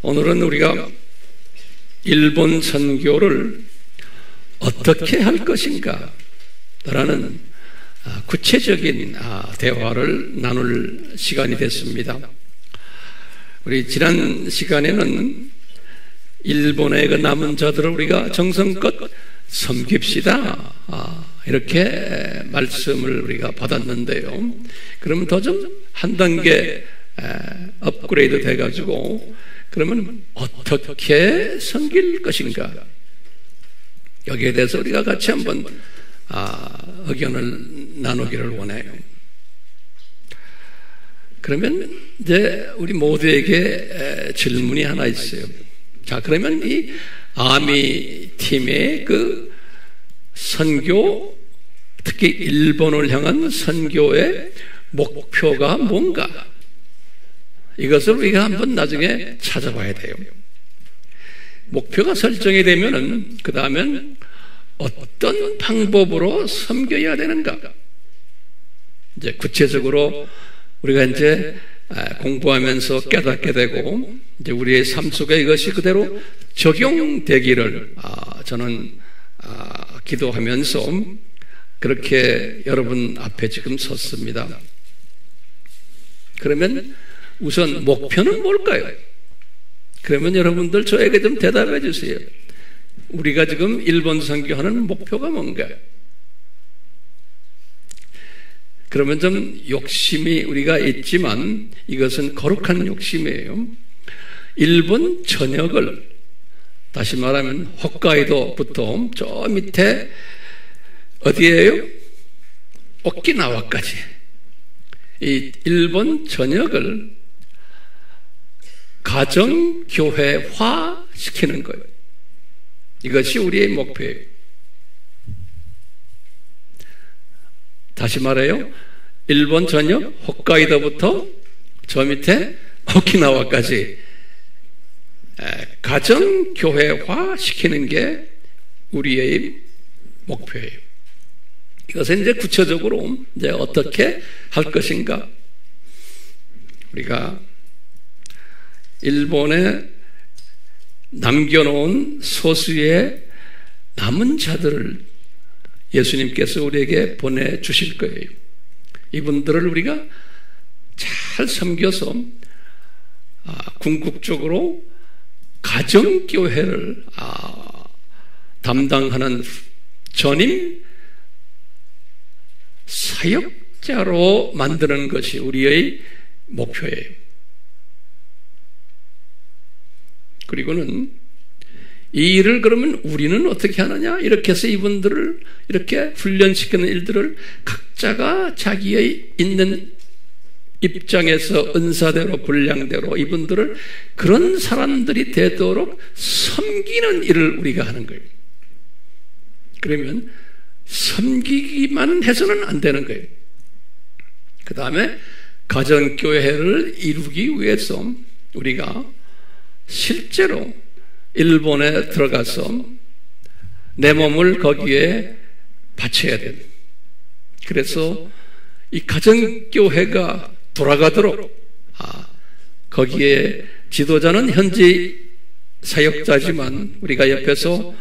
오늘은 우리가 일본 선교를 어떻게 할 것인가 라는 구체적인 대화를 나눌 시간이 됐습니다. 우리 지난 시간에는 일본의 그 남은 자들을 우리가 정성껏 섬깁시다 이렇게 말씀을 우리가 받았는데요. 그러면 더 좀 한 단계 업그레이드 돼가지고 그러면 어떻게 섬길 것인가, 여기에 대해서 우리가 같이 한번 의견을 나누기를 원해요. 그러면 이제 우리 모두에게 질문이 하나 있어요. 자, 그러면 이 아미 팀의 그 선교, 특히 일본을 향한 선교의 목표가 뭔가, 이것을 우리가 한번 나중에 찾아봐야 돼요. 목표가 설정이 되면은 그 다음엔 어떤 방법으로 섬겨야 되는가, 이제 구체적으로 우리가 이제 공부하면서 깨닫게 되고, 이제 우리의 삶 속에 이것이 그대로 적용되기를 저는 기도하면서 그렇게 여러분 앞에 지금 섰습니다. 그러면 우선 목표는 뭘까요? 그러면 여러분들 저에게 좀 대답해 주세요. 우리가 지금 일본 선교하는 목표가 뭔가? 그러면 좀 욕심이 우리가 있지만 이것은 거룩한 욕심이에요. 일본 전역을, 다시 말하면 홋카이도부터 저 밑에 어디예요? 오키나와까지 이 일본 전역을 가정교회화 시키는 거예요. 이것이 우리의 목표예요. 다시 말해요. 일본 전역 홋카이도부터 저 밑에 오키나와까지 가정교회화 시키는 게 우리의 목표예요. 이것은 이제 구체적으로 이제 어떻게 할 것인가? 우리가 일본에 남겨놓은 소수의 남은 자들을 예수님께서 우리에게 보내주실 거예요. 이분들을 우리가 잘 섬겨서 궁극적으로 가정교회를 담당하는 전임 사역자로 만드는 것이 우리의 목표예요. 그리고는 이 일을 그러면 우리는 어떻게 하느냐? 이렇게 해서 이분들을 이렇게 훈련시키는 일들을 각자가 자기의 있는 입장에서 은사대로 분량대로 이분들을 그런 사람들이 되도록 섬기는 일을 우리가 하는 거예요. 그러면 섬기기만 해서는 안 되는 거예요. 그 다음에 가정교회를 이루기 위해서 우리가 실제로 일본에 들어가서 내 몸을 거기에 바쳐야 돼요. 그래서 이 가정교회가 돌아가도록 거기에 지도자는 현지 사역자지만 우리가 옆에서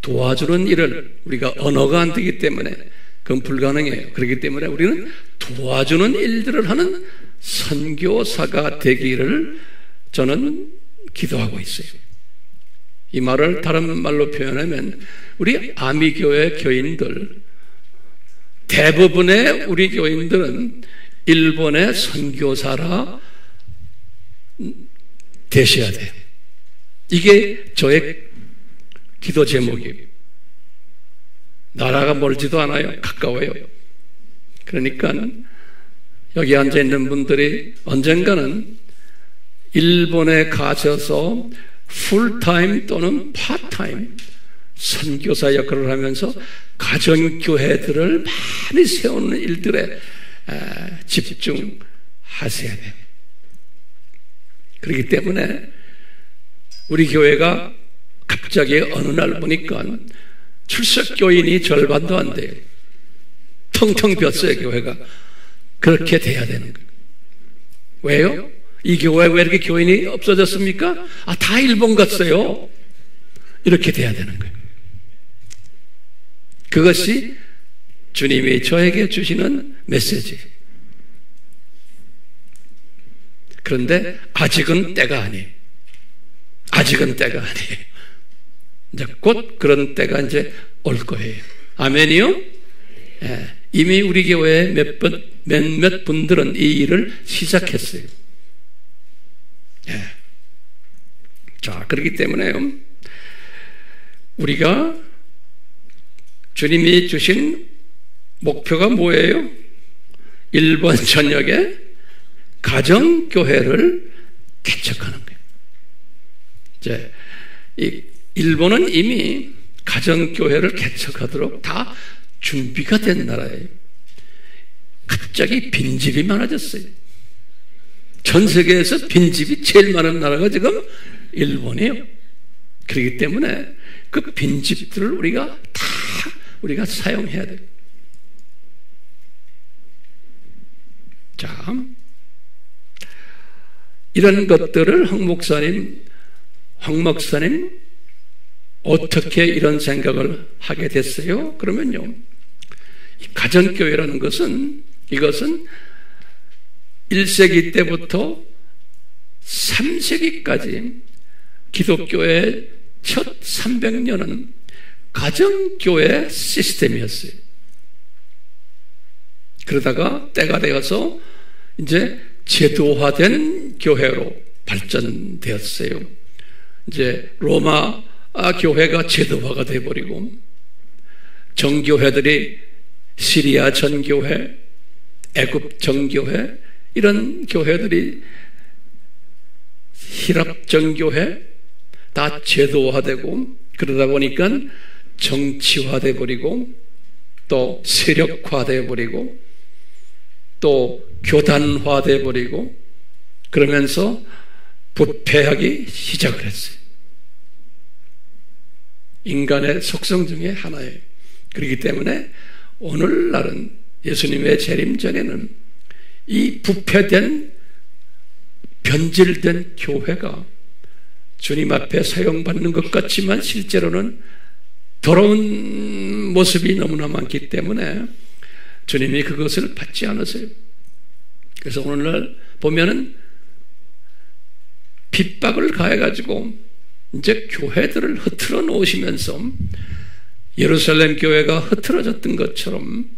도와주는 일을, 우리가 언어가 안 되기 때문에 그건 불가능해요. 그렇기 때문에 우리는 도와주는 일들을 하는 선교사가 되기를 저는 기도하고 있어요. 이 말을 다른 말로 표현하면 우리 아미교회 교인들, 대부분의 우리 교인들은 일본의 선교사라 되셔야 돼요. 이게 저의 기도 제목이에요. 나라가 멀지도 않아요. 가까워요. 그러니까 여기 앉아있는 분들이 언젠가는 일본에 가셔서 풀타임 또는 파타임 선교사 역할을 하면서 가정교회들을 많이 세우는 일들에 집중하셔야 돼요. 그렇기 때문에 우리 교회가 갑자기 어느 날 보니까 출석교인이 절반도 안 돼요. 텅텅 비었어요, 교회가. 그렇게 돼야 되는 거예요. 왜요? 이 교회 왜 이렇게 교인이 없어졌습니까? 다 일본 갔어요. 이렇게 돼야 되는 거예요. 그것이 주님이 저에게 주시는 메시지예요. 그런데 아직은 때가 아니에요. 아직은 때가 아니에요. 이제 곧 그런 때가 이제 올 거예요. 아멘이요? 예, 이미 우리 교회에 몇몇 분들은 이 일을 시작했어요. 예. 자, 그렇기 때문에 우리가 주님이 주신 목표가 뭐예요? 일본 전역에 가정교회를 개척하는 거예요. 이제 일본은 이미 가정교회를 개척하도록 다 준비가 된 나라예요. 갑자기 빈집이 많아졌어요. 전 세계에서 빈집이 제일 많은 나라가 지금 일본이에요. 그렇기 때문에 그 빈집들을 우리가 사용해야 돼요. 자, 이런 것들을 황 목사님 어떻게 이런 생각을 하게 됐어요? 그러면요, 이 가정교회라는 이것은 1세기 때부터 3세기까지 기독교의 첫 300년은 가정교회 시스템이었어요. 그러다가 때가 되어서 이제 제도화된 교회로 발전되었어요. 이제 로마 교회가 제도화가 되어버리고, 정교회들이 시리아 전교회, 애굽 정교회, 이런 교회들이 히랍 정교회 다 제도화되고, 그러다 보니까 정치화돼 버리고, 또 세력화돼 버리고, 또 교단화돼 버리고, 그러면서 부패하기 시작을 했어요. 인간의 속성 중에 하나예요. 그렇기 때문에 오늘날은 예수님의 재림 전에는 이 부패된 변질된 교회가 주님 앞에 사용받는 것 같지만 실제로는 더러운 모습이 너무나 많기 때문에 주님이 그것을 받지 않으세요. 그래서 오늘날 보면은 핍박을 가해가지고 이제 교회들을 흐트러 놓으시면서 예루살렘 교회가 흐트러졌던 것처럼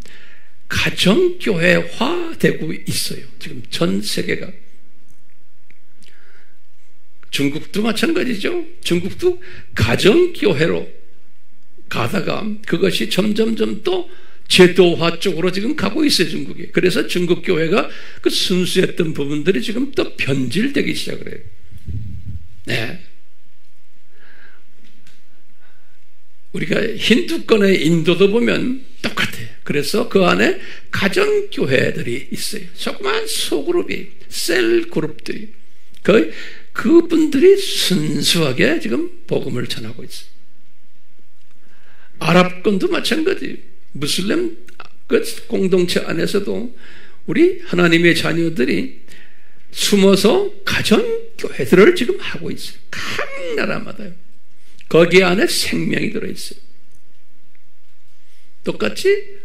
가정교회화 되고 있어요. 지금 전 세계가. 중국도 마찬가지죠. 중국도 가정교회로 가다가 그것이 점점점 또 제도화 쪽으로 지금 가고 있어요, 중국이. 그래서 중국 교회가 그 순수했던 부분들이 지금 또 변질되기 시작을 해요. 네. 우리가 힌두권의 인도도 보면 똑같아요. 그래서 그 안에 가정교회들이 있어요. 조그만 소그룹이, 셀 그룹들이. 그분들이 순수하게 지금 복음을 전하고 있어요. 아랍권도 마찬가지예요. 무슬림 그 공동체 안에서도 우리 하나님의 자녀들이 숨어서 가정교회들을 지금 하고 있어요. 각 나라마다요. 거기 안에 생명이 들어있어요. 똑같이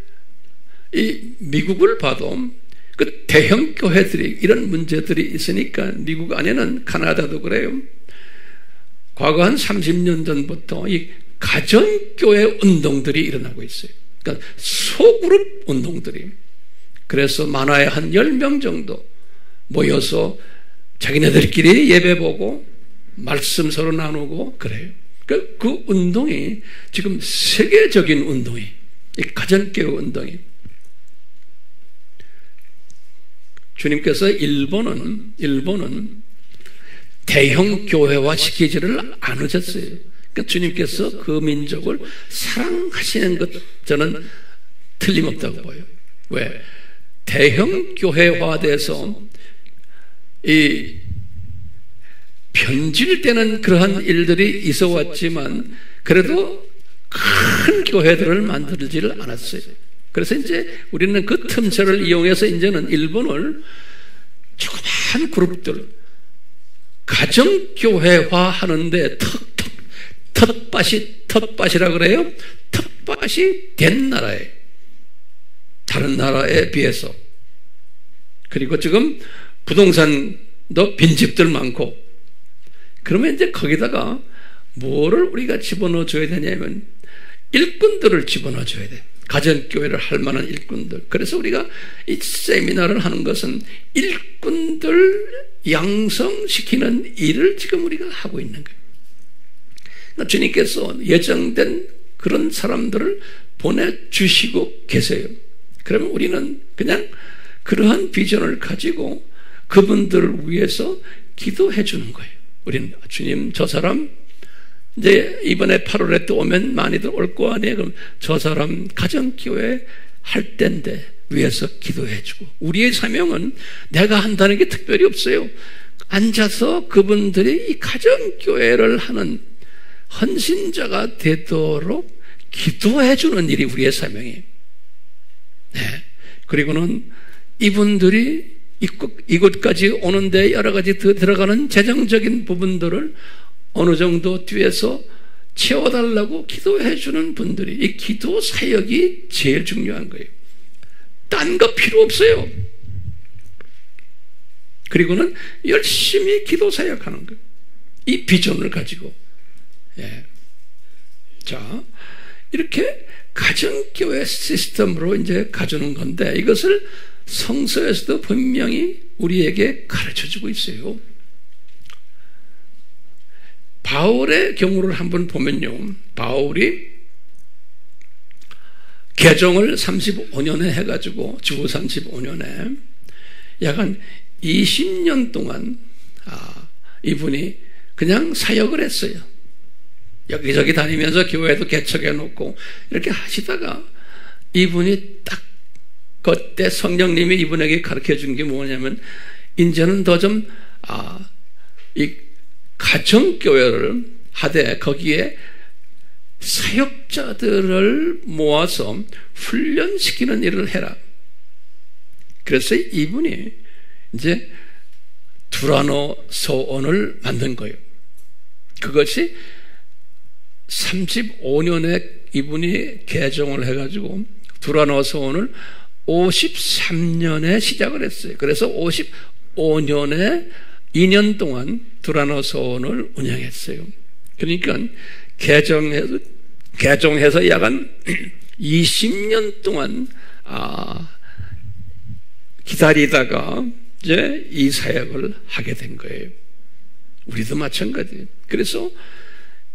이 미국을 봐도 그 대형 교회들이 이런 문제들이 있으니까 미국 안에는 카나다도 그래요. 과거 한 30년 전부터 이 가정교회 운동들이 일어나고 있어요. 그러니까 소그룹 운동들이. 그래서 많아야 한 10명 정도 모여서 자기네들끼리 예배 보고 말씀 서로 나누고 그래요. 그 운동이 지금 세계적인 운동이, 이 가정교회 운동이. 주님께서 일본은 대형 교회화 시키지를 않으셨어요. 그러니까 주님께서 그 민족을 사랑하시는 것 저는 틀림없다고 봐요. 왜? 대형 교회화돼서 이 변질되는 그러한 일들이 있어 왔지만 그래도 큰 교회들을 만들지를 않았어요. 그래서 이제 우리는 그 틈새를 이용해서 이제는 일본을 조그만 그룹들, 가정교회화 하는데 텃밭이라 그래요? 텃밭이 된 나라예요. 다른 나라에 비해서. 그리고 지금 부동산도 빈집들 많고, 그러면 이제 거기다가 뭐를 우리가 집어넣어 줘야 되냐면 일꾼들을 집어넣어 줘야 돼. 가정교회를 할 만한 일꾼들. 그래서 우리가 이 세미나를 하는 것은 일꾼들 양성시키는 일을 지금 우리가 하고 있는 거예요. 그러니까 주님께서 예정된 그런 사람들을 보내주시고 계세요. 그러면 우리는 그냥 그러한 비전을 가지고 그분들을 위해서 기도해 주는 거예요. 우리는 주님, 저 사람 이제 이번에 8월에 또 오면 많이들 올 거 아니에요. 그럼 저 사람 가정교회 할 때인데 위해서 기도해 주고, 우리의 사명은 내가 한다는 게 특별히 없어요. 앉아서 그분들이 이 가정교회를 하는 헌신자가 되도록 기도해 주는 일이 우리의 사명이에요. 네. 그리고는 이분들이 이곳까지 오는데 여러 가지 들어가는 재정적인 부분들을 어느 정도 뒤에서 채워달라고 기도해 주는 분들이, 이 기도 사역이 제일 중요한 거예요. 딴 거 필요 없어요. 그리고는 열심히 기도 사역하는 거예요. 이 비전을 가지고. 예. 자, 이렇게 가정교회 시스템으로 이제 가주는 건데, 이것을 성서에서도 분명히 우리에게 가르쳐 주고 있어요. 바울의 경우를 한번 보면요, 바울이 개종을 35년에 해가지고 주 35년에 약 한 20년 동안 이분이 그냥 사역을 했어요. 여기저기 다니면서 교회도 개척해 놓고 이렇게 하시다가 이분이 딱 그때 성령님이 이분에게 가르쳐 준 게 뭐냐면, 이제는 더 좀 이 가정교회를 하되 거기에 사역자들을 모아서 훈련시키는 일을 해라. 그래서 이분이 이제 두라노 서원을 만든 거예요. 그것이 35년에 이분이 개종을 해가지고 두라노 서원을 53년에 시작을 했어요. 그래서 55년에 2년 동안 두라노 서원을 운영했어요. 그러니까 개종해서 약 한 20년 동안 기다리다가 이제 이 사역을 하게 된 거예요. 우리도 마찬가지예요. 그래서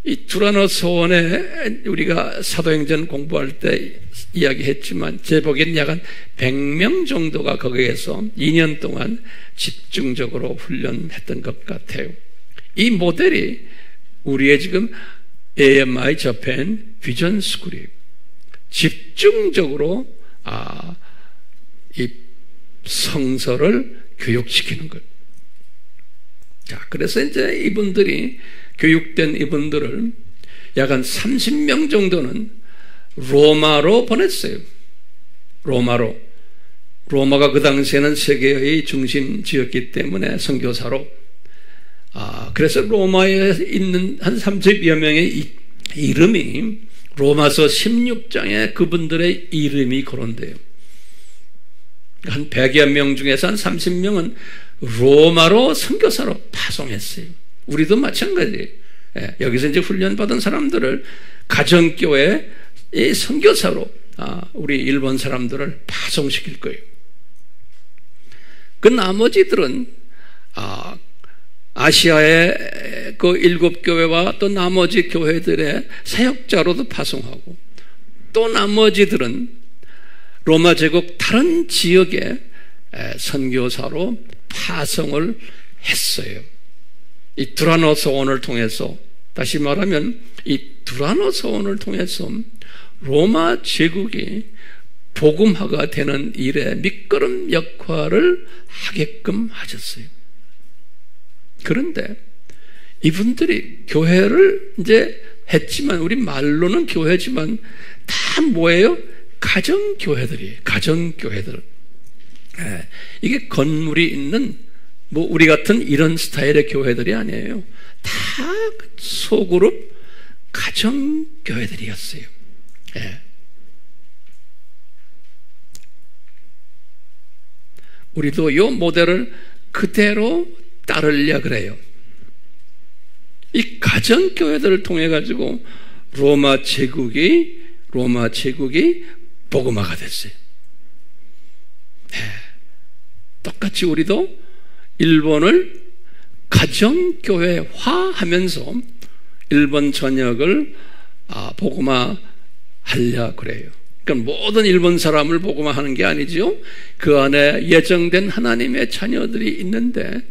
이 두라노 서원에 우리가 사도행전 공부할 때 이야기했지만 제복인 약 한 100명 정도가 거기에서 2년 동안 집중적으로 훈련했던 것 같아요. 이 모델이 우리의 지금 AMI 저펜 비전 스쿨이에요. 집중적으로 이 성서를 교육시키는 거예요. 자, 그래서 이제 이분들이 교육된 이분들을 약 한 30명 정도는 로마로 보냈어요. 로마가 그 당시에는 세계의 중심지였기 때문에 선교사로. 그래서 로마에 있는 한 30여 명의 이름이 로마서 16장에 그분들의 이름이 거론돼요. 한 100여 명 중에서 한 30명은 로마로 선교사로 파송했어요. 우리도 마찬가지예요. 여기서 이제 훈련받은 사람들을 가정교회의 선교사로 우리 일본 사람들을 파송시킬 거예요. 그 나머지들은 아시아의 그 7교회와 또 나머지 교회들의 사역자로도 파송하고, 또 나머지들은 로마 제국 다른 지역에 선교사로 파송을 했어요. 이 두라노 서원을 통해서, 다시 말하면 이 두라노 서원을 통해서 로마 제국이 복음화가 되는 일에 밑거름 역할을 하게끔 하셨어요. 그런데 이분들이 교회를 이제 했지만, 우리 말로는 교회지만 다 뭐예요? 가정교회들이에요. 가정교회들. 이게 건물이 있는 뭐 우리 같은 이런 스타일의 교회들이 아니에요. 다 소그룹 가정교회들이었어요. 예. 우리도 이 모델을 그대로 따르려 그래요. 이 가정교회들을 통해 가지고 로마 제국이 복음화가 됐어요. 네. 똑같이 우리도 일본을 가정교회화하면서 일본 전역을 복음화하려 그래요. 그러니까 모든 일본 사람을 복음화하는 게 아니죠. 그 안에 예정된 하나님의 자녀들이 있는데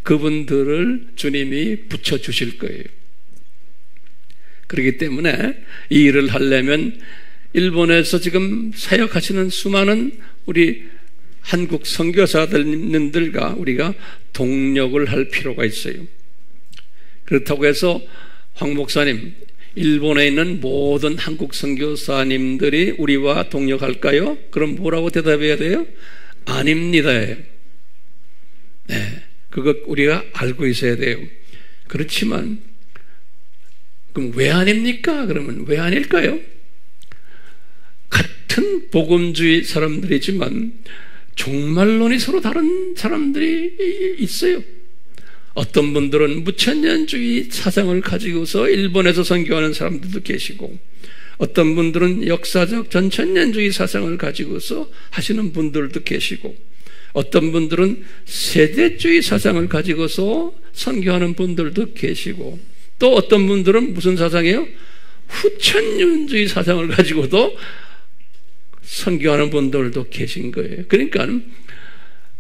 그분들을 주님이 붙여주실 거예요. 그렇기 때문에 이 일을 하려면 일본에서 지금 사역하시는 수많은 우리 한국 선교사들과 우리가 동력을 할 필요가 있어요. 그렇다고 해서 황 목사님, 일본에 있는 모든 한국 선교사님들이 우리와 동력할까요? 그럼 뭐라고 대답해야 돼요? 아닙니다. 네, 그거 우리가 알고 있어야 돼요. 그렇지만 그럼 왜 아닙니까? 그러면 왜 아닐까요? 같은 복음주의 사람들이지만 종말론이 서로 다른 사람들이 있어요. 어떤 분들은 무천년주의 사상을 가지고서 일본에서 선교하는 사람들도 계시고, 어떤 분들은 역사적 전천년주의 사상을 가지고서 하시는 분들도 계시고, 어떤 분들은 세대주의 사상을 가지고서 선교하는 분들도 계시고, 또 어떤 분들은 무슨 사상이에요? 후천년주의 사상을 가지고도 선교하는 분들도 계신 거예요. 그러니까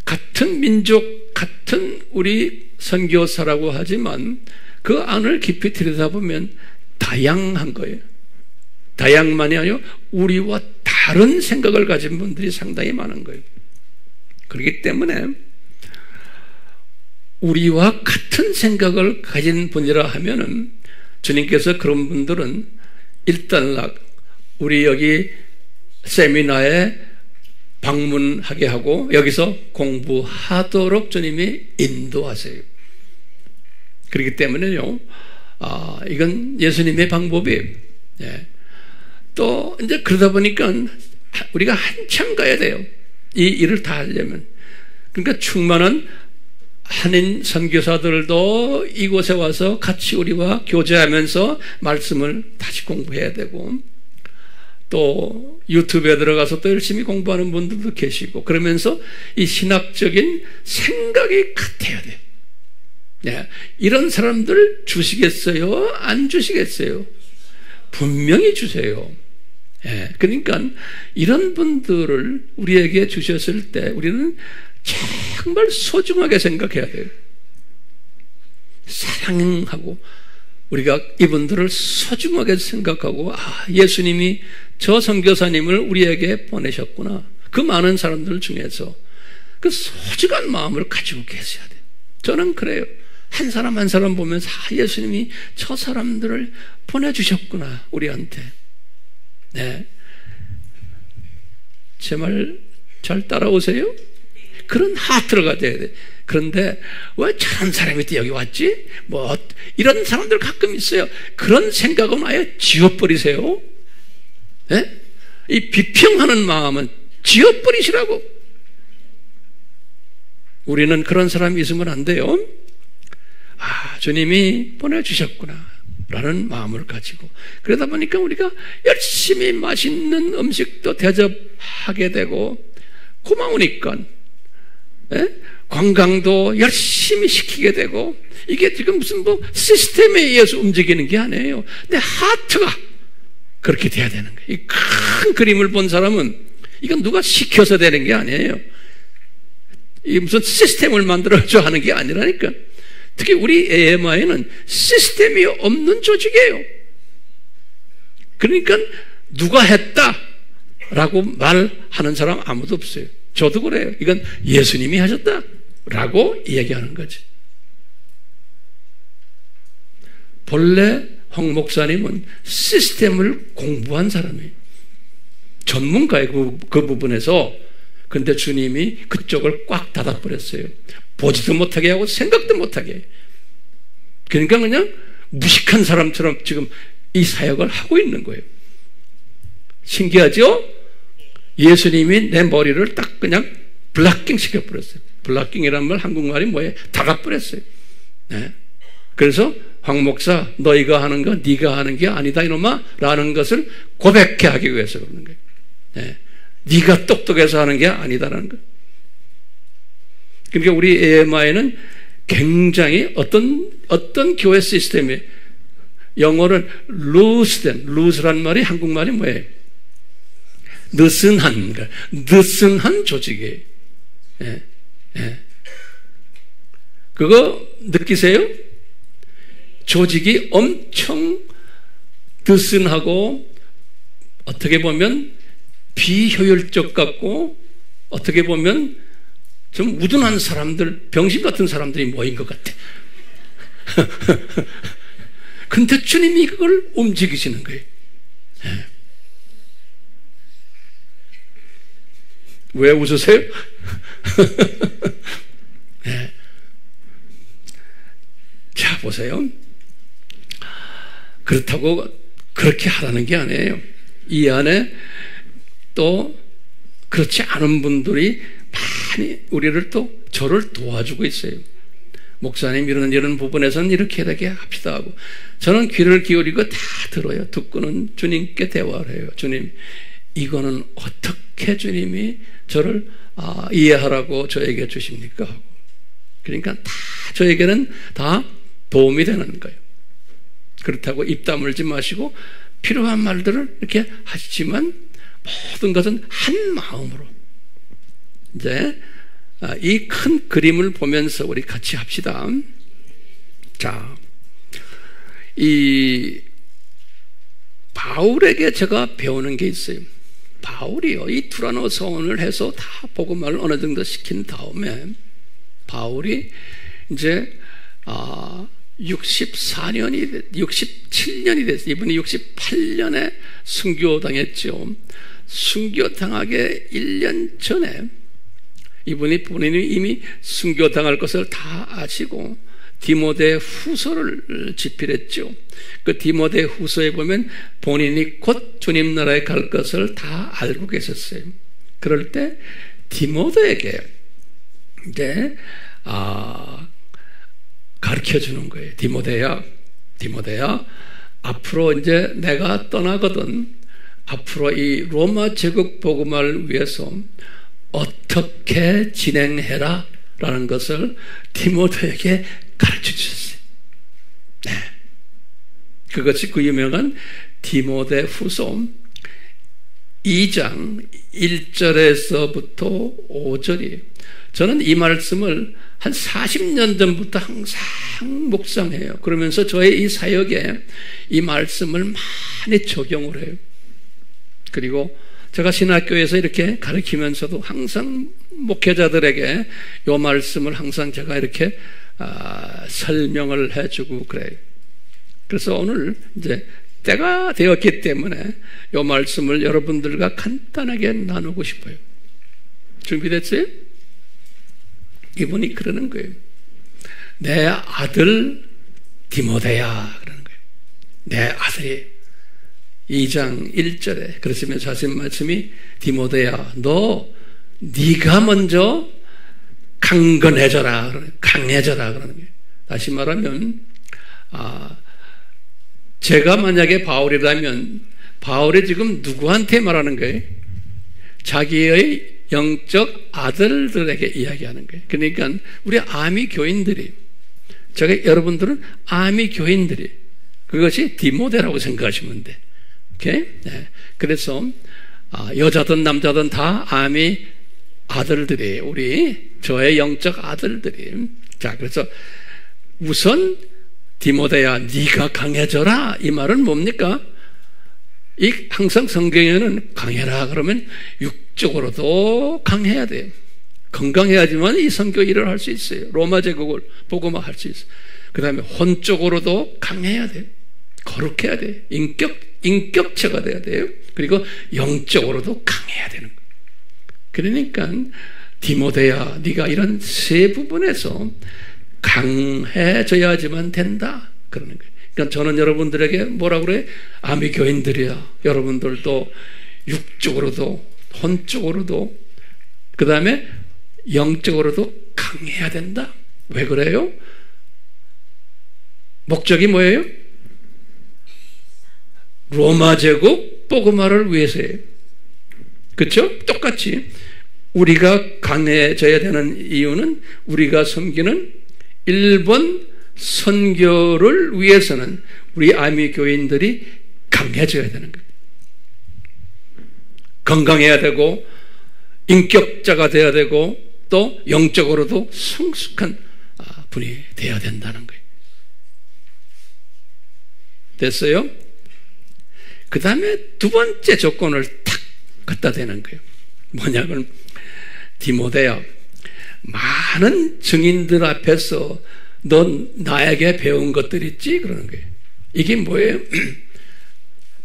같은 민족, 같은 우리 선교사라고 하지만 그 안을 깊이 들여다보면 다양한 거예요. 다양만이 아니고 우리와 다른 생각을 가진 분들이 상당히 많은 거예요. 그렇기 때문에 우리와 같은 생각을 가진 분이라 하면은 주님께서 그런 분들은 일단락 우리 여기 세미나에 방문하게 하고 여기서 공부하도록 주님이 인도하세요. 그렇기 때문에요, 이건 예수님의 방법이에요. 예. 또 이제 그러다 보니까 우리가 한참 가야 돼요. 이 일을 다 하려면. 그러니까 충만한 한인 선교사들도 이곳에 와서 같이 우리와 교제하면서 말씀을 다시 공부해야 되고, 또 유튜브에 들어가서 또 열심히 공부하는 분들도 계시고, 그러면서 이 신학적인 생각이 같아야 돼요. 네. 이런 사람들 주시겠어요? 안 주시겠어요? 분명히 주세요. 네. 그러니까 이런 분들을 우리에게 주셨을 때 우리는 정말 소중하게 생각해야 돼요. 사랑하고 우리가 이분들을 소중하게 생각하고, 예수님이 저 선교사님을 우리에게 보내셨구나. 그 많은 사람들 중에서 그 소중한 마음을 가지고 계셔야 돼요. 저는 그래요. 한 사람 한 사람 보면서 예수님이 저 사람들을 보내주셨구나 우리한테. 네, 제 말 잘 따라오세요? 그런 하트를 가져야 돼. 그런데 왜 저런 사람이 또 여기 왔지? 뭐 이런 사람들 가끔 있어요. 그런 생각은 아예 지워버리세요. 네? 이 비평하는 마음은 지워버리시라고. 우리는 그런 사람이 있으면 안 돼요. 주님이 보내주셨구나 라는 마음을 가지고, 그러다 보니까 우리가 열심히 맛있는 음식도 대접하게 되고, 고마우니까 관광도 열심히 시키게 되고, 이게 지금 무슨 뭐 시스템에 의해서 움직이는 게 아니에요. 내 하트가 그렇게 돼야 되는 거예요. 이 큰 그림을 본 사람은 이건 누가 시켜서 되는 게 아니에요. 이 무슨 시스템을 만들어줘 하는 게 아니라니까. 특히 우리 AMI는 시스템이 없는 조직이에요. 그러니까 누가 했다라고 말하는 사람 아무도 없어요. 저도 그래요. 이건 예수님이 하셨다라고 얘기하는 거지. 본래 황 목사님은 시스템을 공부한 사람이에요. 전문가예요. 그 부분에서. 근데 주님이 그쪽을 꽉 닫아버렸어요. 보지도 못하게 하고 생각도 못하게. 그러니까 그냥 무식한 사람처럼 지금 이 사역을 하고 있는 거예요. 신기하죠? 예수님이 내 머리를 딱 그냥 블락킹 시켜버렸어요. 블락킹이란 말 한국말이 뭐예요? 닫아버렸어요. 네. 그래서 황 목사, 너희가 하는 거 네가 하는 게 아니다 이놈아 라는 것을 고백해 하기 위해서 그러는 거예요. 네. 네가 똑똑해서 하는 게 아니다라는 거예요. 그러니까 우리 AMI는 굉장히 어떤 교회 시스템이 영어를 loose란 말이 한국말이 뭐예요? 느슨한 조직이에요. 예, 예. 그거 느끼세요? 조직이 엄청 느슨하고 어떻게 보면 비효율적 같고 어떻게 보면 좀 우둔한 사람들, 병신 같은 사람들이 모인 것 같아. 근데 주님이 그걸 움직이시는 거예요. 예. 왜 웃으세요? 네. 자, 보세요. 그렇다고 그렇게 하라는 게 아니에요. 이 안에 또 그렇지 않은 분들이 많이 우리를 또 저를 도와주고 있어요. 목사님 이런 부분에서는 이렇게 합시다 하고 저는 귀를 기울이고 다 들어요. 듣고는 주님께 대화를 해요. 주님, 이거는 어떻게 주님이 저를 이해하라고 저에게 주십니까? 하고. 그러니까 다 저에게는 다 도움이 되는 거예요. 그렇다고 입 다물지 마시고 필요한 말들을 이렇게 하시지만 모든 것은 한 마음으로 이제 이 큰 그림을 보면서 우리 같이 합시다. 자, 이 바울에게 제가 배우는 게 있어요. 바울이요, 이 투라노 서원을 해서 다 복음화를 어느 정도 시킨 다음에 바울이 이제 67년이 됐어요. 이분이 68년에 순교당했죠. 순교당하기 1년 전에 이분이 본인이 이미 순교당할 것을 다 아시고 디모데 후서를 집필했죠. 그 디모데 후서에 보면 본인이 곧 주님 나라에 갈 것을 다 알고 계셨어요. 그럴 때 디모데에게 이제 가르쳐 주는 거예요. 디모데야, 앞으로 이제 내가 떠나거든 앞으로 이 로마 제국 복음화를 위해서 어떻게 진행해라 라는 것을 디모데에게 가르쳐 주셨어요. 네. 그것이 그 유명한 디모데 후서 2장 1절에서부터 5절이에요. 저는 이 말씀을 한 40년 전부터 항상 묵상해요. 그러면서 저의 이 사역에 이 말씀을 많이 적용을 해요. 그리고 제가 신학교에서 이렇게 가르치면서도 항상 목회자들에게 이 말씀을 항상 제가 이렇게 설명을 해주고 그래요. 그래서 오늘 이제 때가 되었기 때문에 이 말씀을 여러분들과 간단하게 나누고 싶어요. 준비됐어요? 이분이 그러는 거예요. 내 아들 디모데야 그러는 거예요. 내 아들이 2장 1절에 그러시면서 하신 말씀이 디모데야 네가 먼저 강건해져라, 강해져라 그러는 거예요. 다시 말하면 제가 만약에 바울이라면 바울이 지금 누구한테 말하는 거예요? 자기의 영적 아들들에게 이야기하는 거예요. 그러니까 우리 아미 교인들이 여러분들은 아미 교인들이 그것이 디모데라고 생각하시면 돼. 오케이? 네. 그래서 여자든 남자든 다 아미 아들들이 저의 영적 아들들이. 자, 그래서 우선 디모데야 네가 강해져라 이 말은 뭡니까? 항상 성경에는 강해라 그러면 육적으로도 강해야 돼요. 건강해야지만 이 선교 일을 할 수 있어요. 로마 제국을 복음화할 수 있어요. 그 다음에 혼적으로도 강해야 돼요. 거룩해야 돼요. 인격체가 돼야 돼요. 그리고 영적으로도 강해야 되는 거예요. 그러니까 디모데야, 네가 이런 세 부분에서 강해져야지만 된다. 그러는 거예요. 그러니까 저는 여러분들에게 뭐라고 그래? 아미 교인들이야. 여러분들도 육적으로도 혼적으로도 그 다음에 영적으로도 강해야 된다. 왜 그래요? 목적이 뭐예요? 로마 제국 복음화를 위해서예요. 그렇죠? 똑같이 우리가 강해져야 되는 이유는 우리가 섬기는 일본 선교를 위해서는 우리 아미 교인들이 강해져야 되는 거예요. 건강해야 되고 인격자가 돼야 되고 또 영적으로도 성숙한 분이 돼야 된다는 거예요. 됐어요? 그 다음에 두 번째 조건을 탁 갖다 대는 거예요. 뭐냐면 디모데야, 많은 증인들 앞에서 넌 나에게 배운 것들 있지? 그러는 거예요. 이게 뭐예요?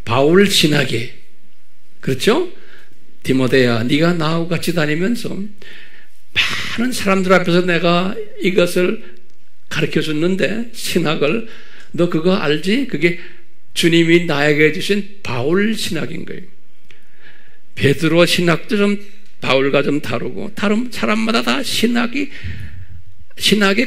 바울 신학이, 그렇죠? 디모데야, 네가 나하고 같이 다니면서 많은 사람들 앞에서 내가 이것을 가르쳐 줬는데, 신학을, 너 그거 알지? 그게 주님이 나에게 주신 바울 신학인 거예요. 베드로 신학도 좀 바울과 좀 다르고, 다른 사람마다 다 신학의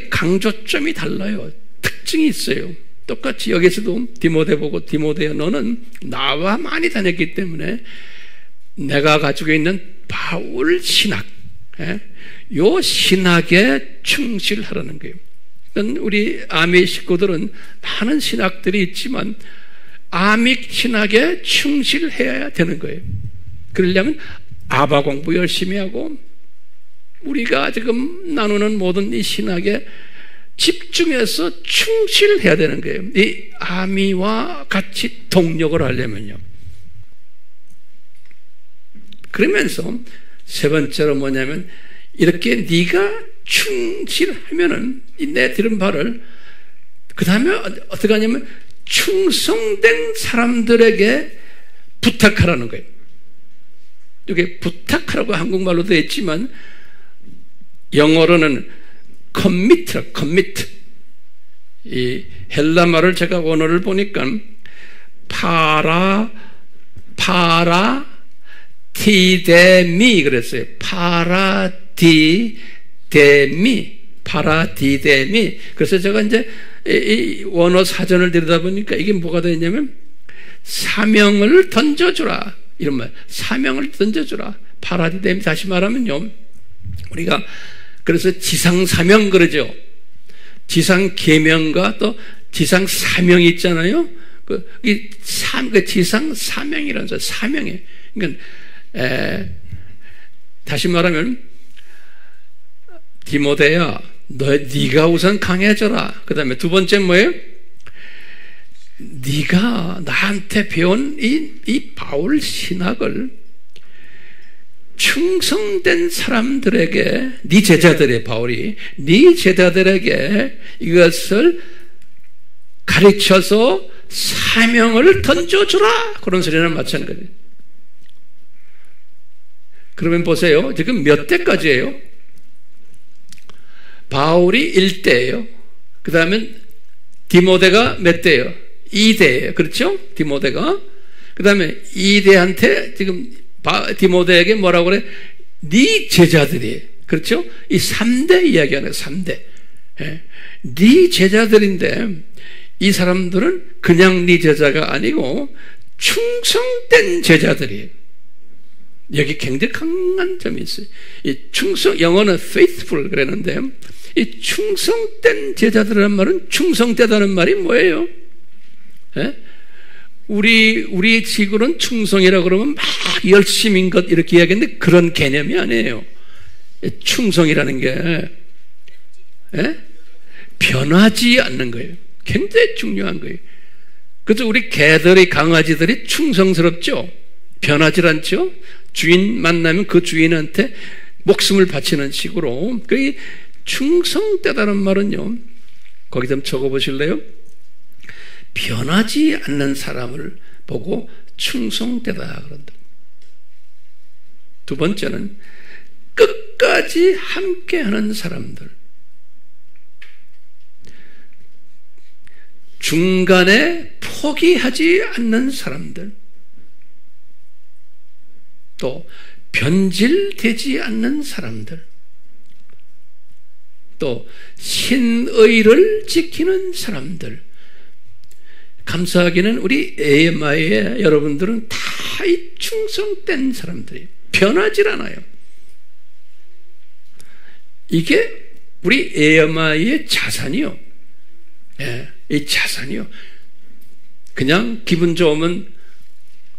강조점이 달라요. 특징이 있어요. 똑같이 여기서도 디모데 보고, 디모데야, 너는 나와 많이 다녔기 때문에 내가 가지고 있는 바울 신학, 요 신학에 충실하라는 거예요. 우리 아미 식구들은 많은 신학들이 있지만 아미 신학에 충실해야 되는 거예요. 그러려면 아바 공부 열심히 하고 우리가 지금 나누는 모든 이 신학에 집중해서 충실해야 되는 거예요. 이 아미와 같이 동력을 하려면요. 그러면서 세 번째로 뭐냐면 이렇게 네가 충실하면은 내 들은 바를 그 다음에 어떻게 하냐면 충성된 사람들에게 부탁하라는 거예요. 이게 부탁하라고 한국말로 되어 있지만 영어로는 commit. 이 헬라말을 제가 원어를 보니까 파라디데미 그랬어요. 파라디데미. 그래서 제가 이제 이 원어 사전을 들여다보니까 이게 뭐가 되냐면 사명을 던져주라. 이런 말. 사명을 던져주라. 파라디데미. 다시 말하면요. 우리가 그래서 지상 사명 그러죠. 지상 계명과 또 지상 사명이 있잖아요. 그 지상 사명이라는 거 사명이에요. 그러니까 다시 말하면 디모데야, 네가 우선 강해져라. 그 다음에 두 번째 뭐예요? 네가 나한테 배운 이 바울 신학을 충성된 사람들에게, 네 제자들의 바울이 네 제자들에게 이것을 가르쳐서 사명을 던져주라. 그런 소리는 마찬가지예요. 그러면 보세요. 지금 몇 대까지예요? 바울이 1대예요. 그 다음에 디모데가 몇 대예요? 2대예요. 그렇죠? 디모데가. 그 다음에 2대한테 지금 디모데에게 뭐라고 그래? 네 제자들이. 그렇죠? 이 3대 이야기하는 3대. 네 제자들인데 이 사람들은 그냥 네 제자가 아니고 충성된 제자들이에요. 여기 굉장히 강한 점이 있어요. 이 영어는 faithful 그랬는데 이 충성된 제자들이라는 말은 충성되다는 말이 뭐예요? 우리 지구는 충성이라고 그러면 막 열심인 것 이렇게 이야기하는데 그런 개념이 아니에요. 충성이라는 게 변하지 않는 거예요. 굉장히 중요한 거예요. 그래서 우리 개들이 강아지들이 충성스럽죠. 변하지 않죠. 주인 만나면 그 주인한테 목숨을 바치는 식으로. 그 충성되다는 말은요. 거기 좀 적어보실래요? 변하지 않는 사람을 보고 충성되다 그런다. 두 번째는 끝까지 함께하는 사람들, 중간에 포기하지 않는 사람들, 또 변질되지 않는 사람들, 또 신의를 지키는 사람들. 감사하기는 우리 AMI의 여러분들은 다 이 충성된 사람들이 변하질 않아요. 이게 우리 AMI의 자산이요. 예, 이 자산이요. 그냥 기분 좋으면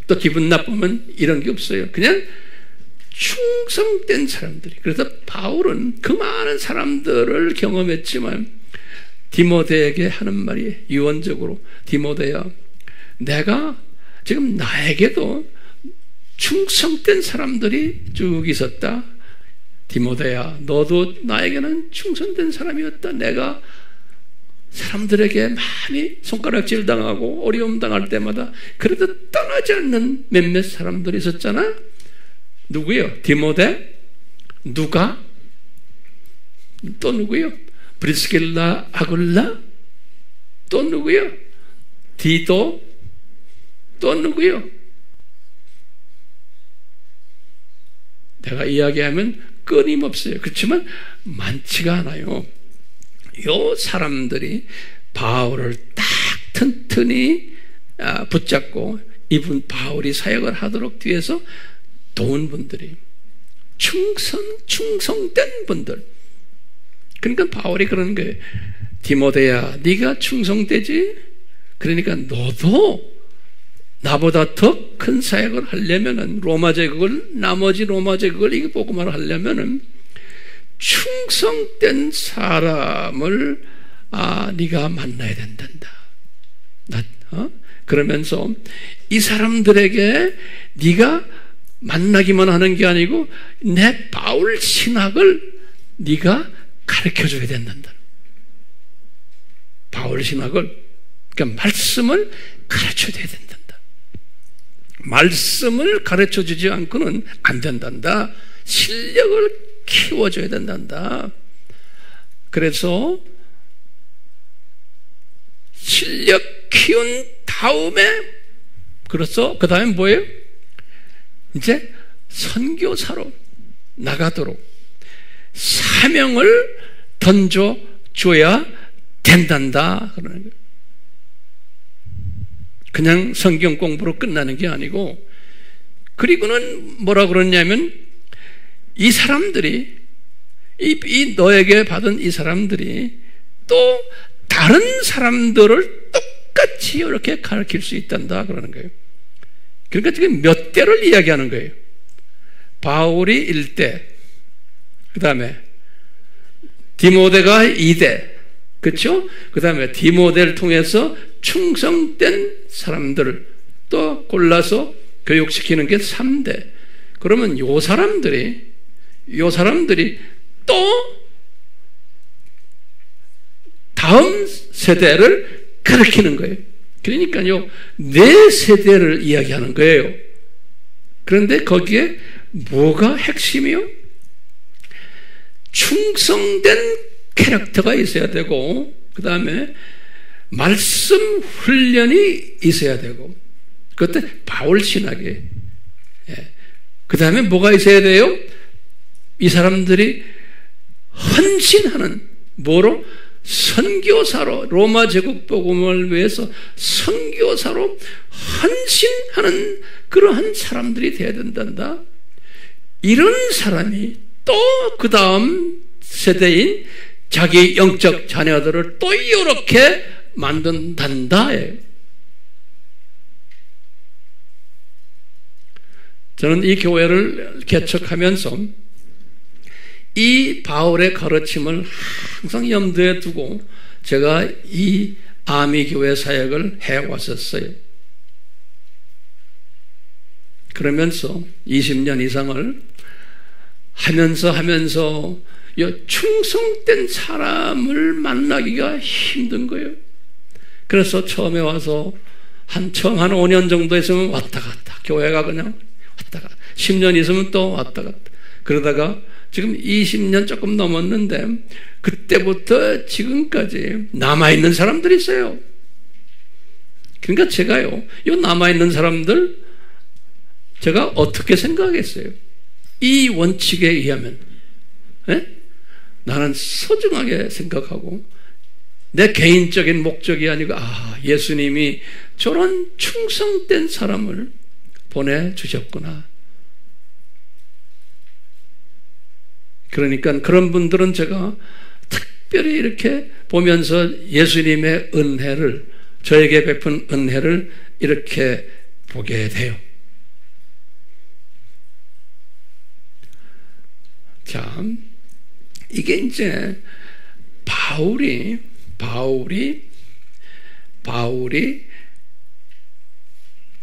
또 기분 나쁘면 이런 게 없어요. 그냥 충성된 사람들이. 그래서 바울은 그 많은 사람들을 경험했지만 디모데에게 하는 말이 유언적으로, 디모데야, 내가 지금 나에게도 충성된 사람들이 쭉 있었다. 디모데야, 너도 나에게는 충성된 사람이었다. 내가 사람들에게 많이 손가락질 당하고 어려움 당할 때마다 그래도 떠나지 않는 몇몇 사람들이 있었잖아. 누구요? 디모데, 누가, 또 누구요? 브리스길라, 아굴라, 또 누구요? 디도, 또 누구요? 내가 이야기하면 끊임없어요. 그렇지만 많지가 않아요. 요 사람들이 바울을 딱 튼튼히 붙잡고 이분 바울이 사역을 하도록 뒤에서 도운 분들이, 충성된 분들. 그러니까 바울이 그러는 거예요. 디모데야, 네가 충성되지? 그러니까 너도 나보다 더 큰 사역을 하려면은, 로마 제국을, 나머지 로마 제국을 이게 복음화를 하려면은 충성된 사람을 네가 만나야 된단다. 그러면서 이 사람들에게 네가 만나기만 하는 게 아니고 내 바울 신학을 네가 가르쳐줘야 된단다. 바울 신학을, 그러니까 말씀을 가르쳐줘야 된단다. 말씀을 가르쳐주지 않고는 안 된단다. 실력을 키워줘야 된단다. 그래서 실력 키운 다음에, 그래서 그 다음에 뭐예요? 이제 선교사로 나가도록 사명을 던져줘야 된단다. 그러는 거예요. 그냥 성경 공부로 끝나는 게 아니고, 그리고는 뭐라 그러냐면, 이 사람들이, 이 너에게 받은 이 사람들이 또 다른 사람들을 똑같이 이렇게 가르칠 수 있단다. 그러는 거예요. 그러니까 지금 몇 대를 이야기하는 거예요. 바울이 1대, 그 다음에 디모데가 2대, 그렇죠? 그 다음에 디모데를 통해서 충성된 사람들을 또 골라서 교육시키는 게 3대. 그러면 요 사람들이 또 다음 세대를 가르치는 거예요. 그러니까요, 4세대를 이야기하는 거예요. 그런데 거기에 뭐가 핵심이요? 충성된 캐릭터가 있어야 되고, 그 다음에 말씀 훈련이 있어야 되고, 그때 바울 신학이에요. 그 다음에 뭐가 있어야 돼요? 이 사람들이 헌신하는, 뭐로? 선교사로, 로마 제국 복음을 위해서 선교사로 헌신하는 그러한 사람들이 되어야 된단다. 이런 사람이 또 그 다음 세대인 자기 영적 자녀들을 또 이렇게 만든단다. 저는 이 교회를 개척하면서 이 바울의 가르침을 항상 염두에 두고 제가 이 아미교회 사역을 해왔었어요. 그러면서 20년 이상을 하면서 충성된 사람을 만나기가 힘든 거예요. 그래서 처음에 와서 처음 한 5년 정도 있으면 왔다 갔다, 교회가 그냥 왔다 갔다, 10년 있으면 또 왔다 갔다, 그러다가 지금 20년 조금 넘었는데 그때부터 지금까지 남아있는 사람들이 있어요. 그러니까 제가요, 이 남아있는 사람들 제가 어떻게 생각했어요? 이 원칙에 의하면 나는 소중하게 생각하고 내 개인적인 목적이 아니고 예수님이 저런 충성된 사람을 보내주셨구나. 그러니까 그런 분들은 제가 특별히 이렇게 보면서 예수님의 은혜를, 저에게 베푼 은혜를 이렇게 보게 돼요. 자, 이게 이제 바울이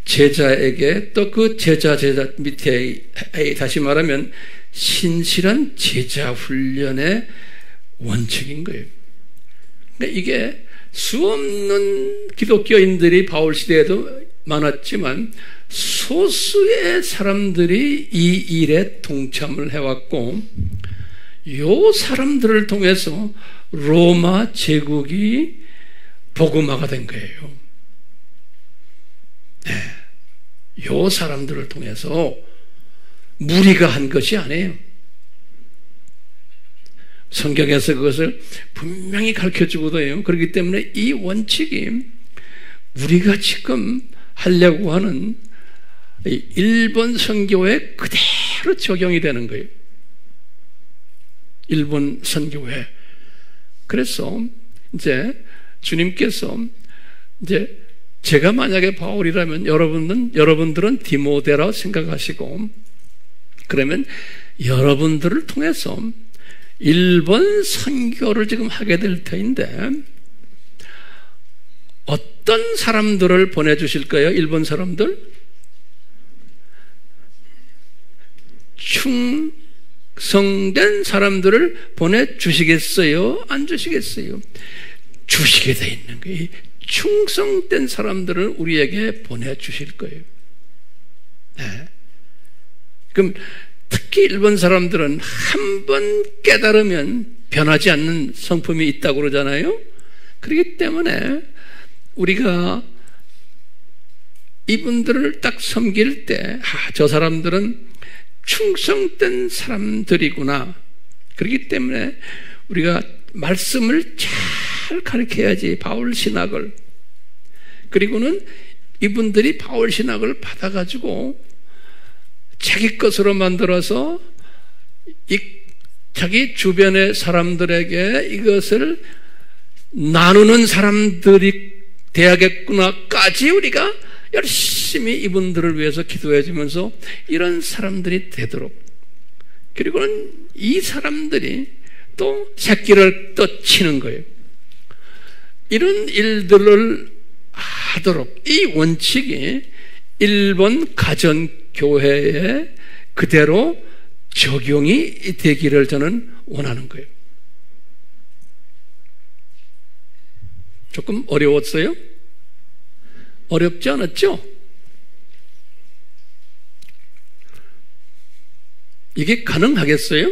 제자에게 또 그 제자 밑에 다시 말하면 신실한 제자 훈련의 원칙인 거예요. 그러니까 이게 수없는 기독교인들이 바울 시대에도 많았지만 소수의 사람들이 이 일에 동참을 해왔고 요 사람들을 통해서 로마 제국이 복음화가 된 거예요. 네. 요 사람들을 통해서 무리가 한 것이 아니에요. 성경에서 그것을 분명히 가르쳐주고도 해요. 그렇기 때문에 이 원칙이 우리가 지금 하려고 하는 일본 선교회 그대로 적용이 되는 거예요. 일본 선교회. 그래서 이제 주님께서 이제 제가 만약에 바울이라면 여러분들은 디모데라고 생각하시고 그러면 여러분들을 통해서 일본 선교를 지금 하게 될 터인데 어떤 사람들을 보내주실 거예요? 일본 사람들? 충성된 사람들을 보내주시겠어요? 안 주시겠어요? 주시게 돼 있는 거예요. 충성된 사람들을 우리에게 보내주실 거예요. 네. 그럼 특히 일본 사람들은 한 번 깨달으면 변하지 않는 성품이 있다고 그러잖아요. 그렇기 때문에 우리가 이분들을 딱 섬길 때 저 사람들은 충성된 사람들이구나. 그렇기 때문에 우리가 말씀을 잘 가르쳐야지, 바울 신학을. 그리고는 이분들이 바울 신학을 받아가지고 자기 것으로 만들어서 자기 주변의 사람들에게 이것을 나누는 사람들이 돼야겠구나까지 우리가 열심히 이분들을 위해서 기도해 주면서 이런 사람들이 되도록, 그리고는 이 사람들이 또 새끼를 또 치는 거예요. 이런 일들을 하도록 이 원칙이 일본 가정교회에 그대로 적용이 되기를 저는 원하는 거예요. 조금 어려웠어요? 어렵지 않았죠? 이게 가능하겠어요?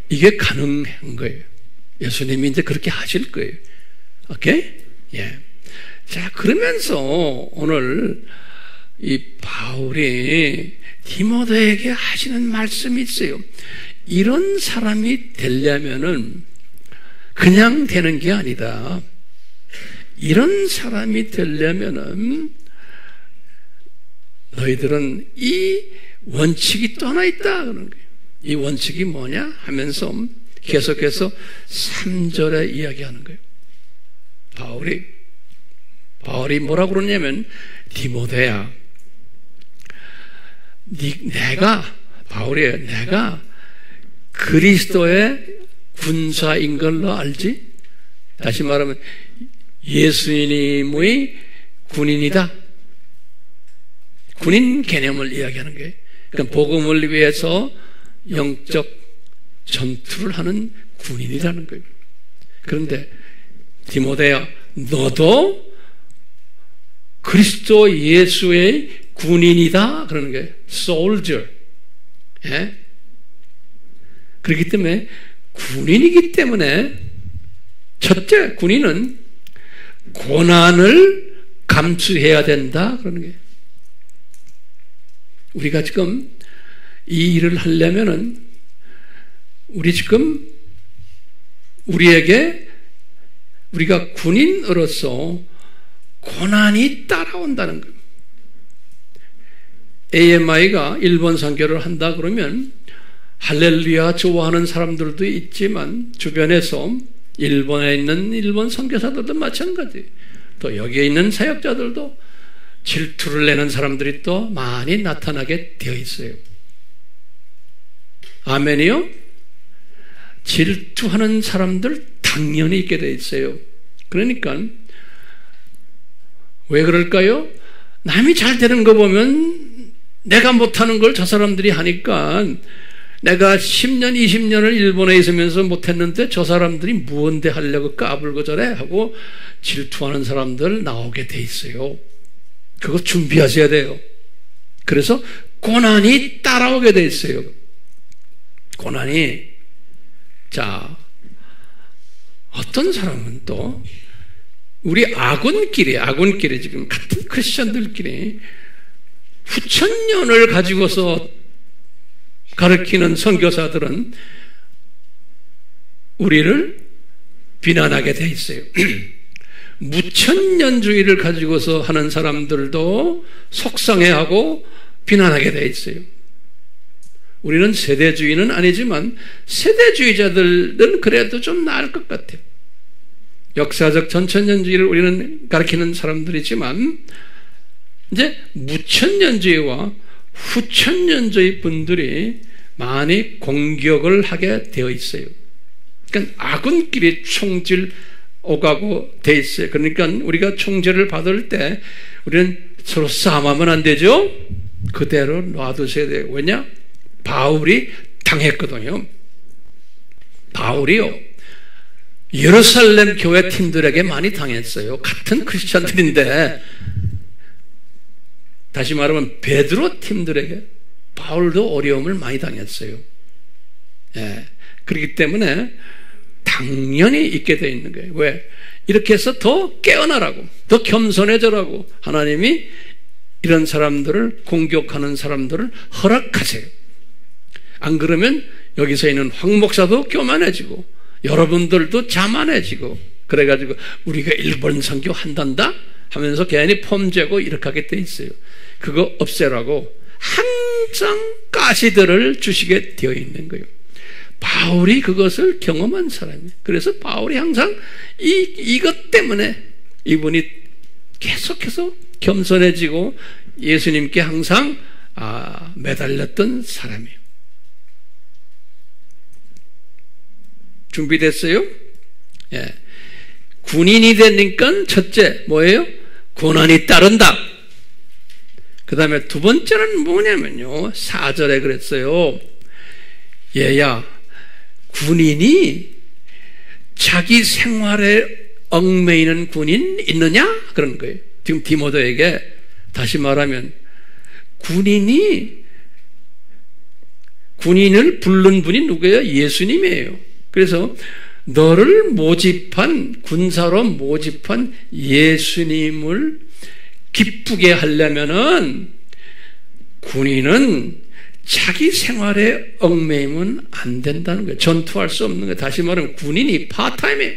이게 가능한 거예요. 예수님이 이제 그렇게 하실 거예요. 오케이? 예. 자, 그러면서 오늘 이 바울이 디모데에게 하시는 말씀이 있어요. 이런 사람이 되려면은 그냥 되는 게 아니다. 이런 사람이 되려면은 너희들은 이 원칙이 또 하나 있다 그러는 거예요. 이 원칙이 뭐냐 하면서 계속해서 3절에 이야기하는 거예요. 바울이 뭐라고 그러냐면, 디모데야, 내가 그리스도의 군사인 걸로 알지? 다시 말하면 예수님의 군인이다. 군인 개념을 이야기하는 거예요. 그러니까 복음을 위해서 영적 전투를 하는 군인이라는 거예요. 그런데 디모데야, 너도 그리스도 예수의 군인이다 그러는 거예요. soldier. 예? 그렇기 때문에 군인이기 때문에 첫째, 군인은 고난을 감수해야 된다 그러는 거예요. 우리가 지금 이 일을 하려면은 우리 지금 우리가 군인으로서 고난이 따라온다는 거예요. AMI가 일본 선교를 한다 그러면 할렐루야 좋아하는 사람들도 있지만 주변에서 일본에 있는 일본 선교사들도 마찬가지, 또 여기에 있는 사역자들도 질투를 내는 사람들이 또 많이 나타나게 되어 있어요. 아멘이요? 질투하는 사람들 당연히 있게 되어 있어요. 그러니까 왜 그럴까요? 남이 잘 되는 거 보면 내가 못하는 걸 저 사람들이 하니까, 내가 10년, 20년을 일본에 있으면서 못했는데 저 사람들이 무언데 하려고 까불고 저래 하고 질투하는 사람들 나오게 돼 있어요. 그거 준비하셔야 돼요. 그래서 고난이 따라오게 돼 있어요. 고난이. 자, 어떤 사람은 또 우리 아군끼리 지금 같은 크리스천들끼리 후천년을 가지고서 가르치는 선교사들은 우리를 비난하게 돼 있어요. 무천년주의를 가지고서 하는 사람들도 속상해하고 비난하게 돼 있어요. 우리는 세대주의는 아니지만 세대주의자들은 그래도 좀 나을 것 같아요. 역사적 전천년주의를 우리는 가르치는 사람들이지만 이제 무천년주의와 후천년주의 분들이 많이 공격을 하게 되어 있어요. 그러니까 아군끼리 총질 오가고 돼 있어요. 그러니까 우리가 총질을 받을 때 우리는 서로 싸움하면 안 되죠. 그대로 놔두셔야 돼요. 왜냐? 바울이 당했거든요. 바울이요, 예루살렘 교회 팀들에게 많이 당했어요. 같은 크리스천들인데, 다시 말하면 베드로 팀들에게 바울도 어려움을 많이 당했어요. 예. 그렇기 때문에 당연히 있게 되어 있는 거예요. 왜? 이렇게 해서 더 깨어나라고, 더 겸손해져라고 하나님이 이런 사람들을, 공격하는 사람들을 허락하세요. 안 그러면 여기서 있는 황 목사도 교만해지고 여러분들도 자만해지고, 그래가지고 우리가 일본 선교 한단다 하면서 괜히 폼재고 이렇게 하게 돼 있어요. 그거 없애라고 항상 가시들을 주시게 되어 있는 거예요. 바울이 그것을 경험한 사람이에요. 그래서 바울이 항상 이것 때문에 이분이 계속해서 겸손해지고 예수님께 항상 매달렸던 사람이에요. 준비됐어요? 예. 군인이 되니까 첫째 뭐예요? 고난이 따른다. 그 다음에 두 번째는 뭐냐면요, 4절에 그랬어요. 얘야, 군인이 자기 생활에 얽매이는 군인 있느냐? 그런 거예요. 지금 디모데에게 다시 말하면 군인을 부른 분이 누구예요? 예수님이에요. 그래서 너를 모집한, 군사로 모집한 예수님을 기쁘게 하려면은 군인은 자기 생활에 얽매이면 안 된다는 거예요. 전투할 수 없는 거예요. 다시 말하면 군인이 파타임이에요.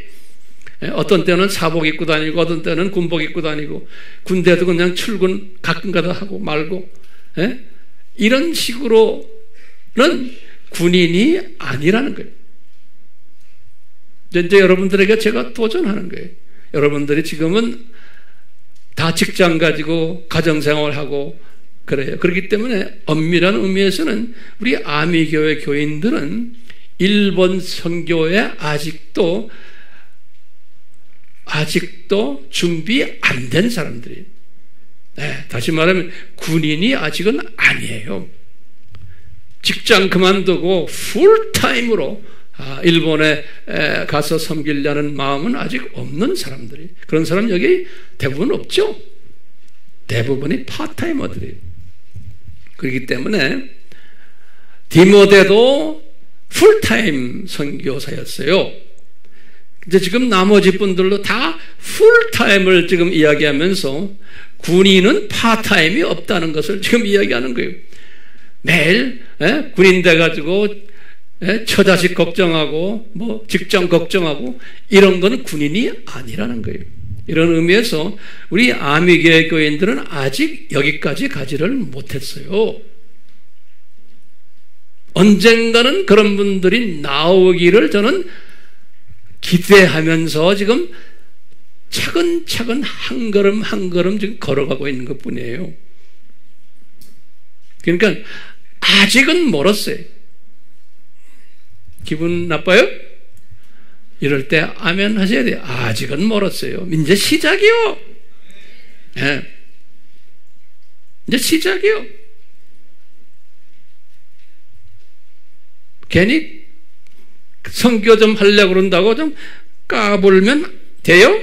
어떤 때는 사복 입고 다니고, 어떤 때는 군복 입고 다니고, 군대도 그냥 출근 가끔가다 하고 말고, 이런 식으로는 군인이 아니라는 거예요. 이제 여러분들에게 제가 도전하는 거예요. 여러분들이 지금은 다 직장 가지고 가정생활하고 그래요. 그렇기 때문에 엄밀한 의미에서는 우리 아미교회 교인들은 일본 선교에 아직도 준비 안 된 사람들이에요. 네, 다시 말하면 군인이 아직은 아니에요. 직장 그만두고 풀타임으로 일본에 가서 섬기려는 마음은 아직 없는 사람들이, 그런 사람 여기 대부분 없죠. 대부분이 파타이머들이에요. 그렇기 때문에 디모데도 풀타임 선교사였어요. 이제 지금 나머지 분들도 다 풀타임을 지금 이야기하면서 군인은 파타임이 없다는 것을 지금 이야기하는 거예요. 매일 군인 돼가지고 처자식 걱정하고 뭐 직장 걱정하고 이런 건 군인이 아니라는 거예요. 이런 의미에서 우리 아미교회 교인들은 아직 여기까지 가지를 못했어요. 언젠가는 그런 분들이 나오기를 저는 기대하면서 지금 차근차근 한 걸음 한 걸음 지금 걸어가고 있는 것 뿐이에요. 그러니까 아직은 멀었어요. 기분 나빠요? 이럴 때 아멘 하셔야 돼요. 아직은 멀었어요. 이제 시작이요. 네. 이제 시작이요. 괜히 선교 좀 하려고 그런다고 좀 까불면 돼요?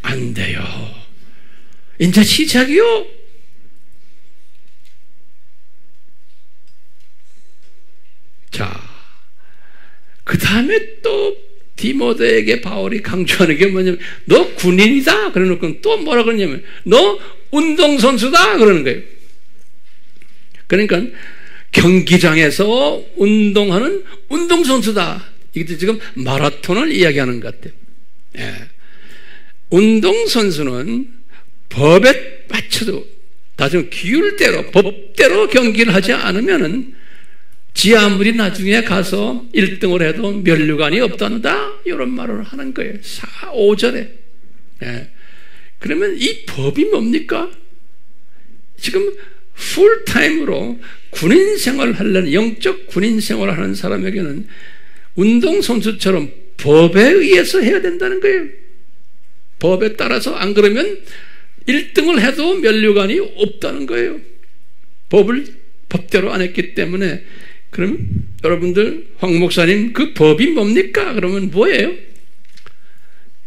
안 돼요. 이제 시작이요. 자, 그 다음에 또 디모데에게 바울이 강조하는 게 뭐냐면 너 군인이다 그래놓고 또 뭐라 그러냐면 너 운동선수다 그러는 거예요. 그러니까 경기장에서 운동하는 운동선수다. 이게 지금 마라톤을 이야기하는 것 같아요. 예. 운동선수는 법에 맞춰도 나중에 규율대로 법대로 경기를 하지 않으면은 지 아무리 나중에 가서 1등을 해도 면류관이 없단다 이런 말을 하는 거예요. 4, 5절에. 예. 그러면 이 법이 뭡니까? 지금 풀타임으로 군인 생활을 하려는 영적 군인 생활을 하는 사람에게는 운동선수처럼 법에 의해서 해야 된다는 거예요. 법에 따라서 안 그러면 1등을 해도 면류관이 없다는 거예요. 법을 법대로 안 했기 때문에. 그럼 여러분들 황 목사님 그 법이 뭡니까? 그러면 뭐예요?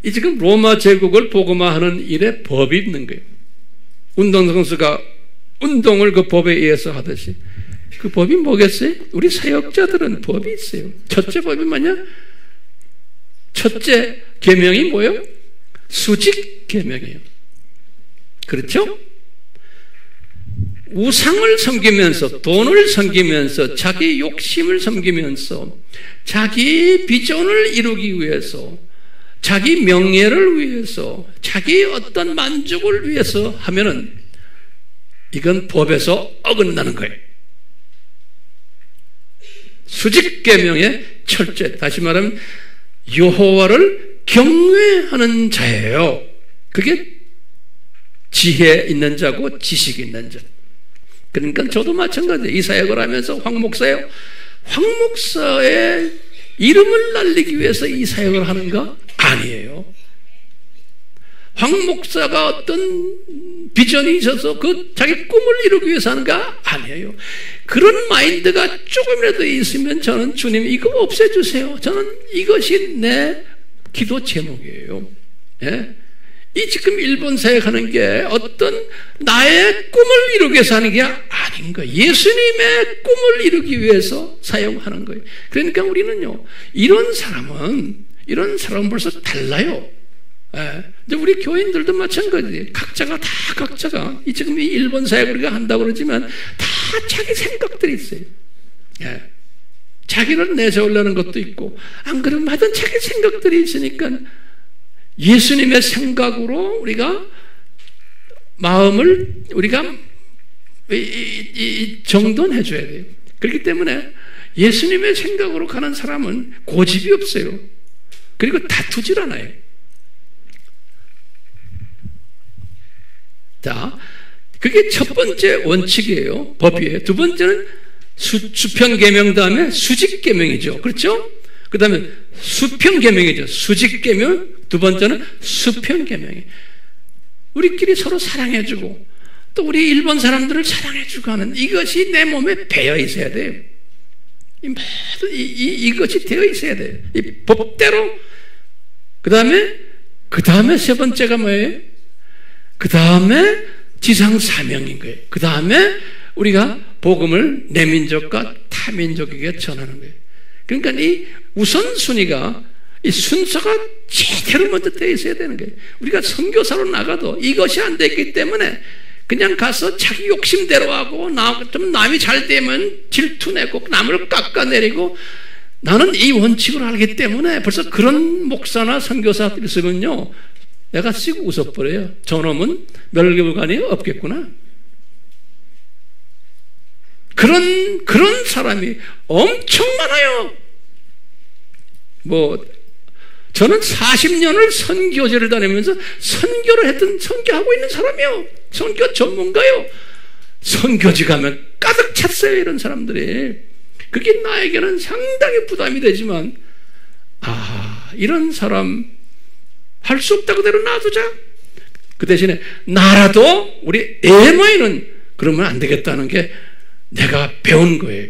이 지금 로마 제국을 복음화하는 일에 법이 있는 거예요. 운동선수가 운동을 그 법에 의해서 하듯이 그 법이 뭐겠어요? 우리 사역자들은 법이 있어요. 첫째 법이 뭐냐? 첫째 계명이 뭐예요? 수직 계명이에요. 그렇죠? 우상을 섬기면서 돈을 섬기면서 자기 욕심을 섬기면서 자기 비전을 이루기 위해서 자기 명예를 위해서 자기 어떤 만족을 위해서 하면은 이건 법에서 어긋나는 거예요. 수직계명의 철제, 다시 말하면 여호와를 경외하는 자예요. 그게 지혜 있는 자고 지식이 있는 자. 그러니까 저도 마찬가지예요. 이 사역을 하면서 황 목사요. 황 목사의 이름을 날리기 위해서 이 사역을 하는가? 아니에요. 황 목사가 어떤 비전이 있어서 그 자기 꿈을 이루기 위해서 하는가? 아니에요. 그런 마인드가 조금이라도 있으면 저는 주님 이거 없애주세요. 저는 이것이 내 기도 제목이에요. 예? 이 지금 일본 사역하는 게 어떤 나의 꿈을 이루기 위해서 하는 게 아닌 거예요. 예수님의 꿈을 이루기 위해서 사용하는 거예요. 그러니까 우리는요, 이런 사람은 벌써 달라요. 예. 이제 우리 교인들도 마찬가지예요. 각자가 이 지금 이 일본 사역을 우리가 한다고 그러지만 다 자기 생각들이 있어요. 예. 자기를 내세우려는 것도 있고, 안 그러면 하여튼 자기 생각들이 있으니까 예수님의 생각으로 우리가 마음을 우리가 정돈해 줘야 돼요. 그렇기 때문에 예수님의 생각으로 가는 사람은 고집이 없어요. 그리고 다투질 않아요. 자, 그게 첫 번째 원칙이에요. 법이에요. 두 번째는 수평계명 다음에 수직계명이죠. 그렇죠? 그 다음에 수평계명이죠. 수직계명. 두 번째는 수평계명이에요. 우리끼리 서로 사랑해주고 또 우리 일본 사람들을 사랑해주고 하는 이것이 내 몸에 배어 있어야 돼요. 이것이 되어 있어야 돼요. 이 법대로. 그 다음에 세 번째가 뭐예요? 그 다음에 지상 사명인 거예요. 그 다음에 우리가 복음을 내 민족과 타 민족에게 전하는 거예요. 그러니까 이 우선순위가, 이 순서가 제대로 먼저 되어 있어야 되는 거예요. 우리가 선교사로 나가도 이것이 안 됐기 때문에 그냥 가서 자기 욕심대로 하고, 좀 남이 잘 되면 질투내고 남을 깎아내리고, 나는 이 원칙을 알기 때문에 벌써 그런 목사나 선교사들 있으면요, 내가 씩 웃어버려요. 저놈은 멸교관이 없겠구나. 그런 사람이 엄청 많아요. 저는 40년을 선교제를 다니면서 선교하고 있는 사람이요. 선교 전문가요. 선교지 가면 가득 찼어요, 이런 사람들이. 그게 나에게는 상당히 부담이 되지만, 이런 사람 할 수 없다 그대로 놔두자. 그 대신에 나라도 우리 애모이는 그러면 안 되겠다는 게 내가 배운 거예요.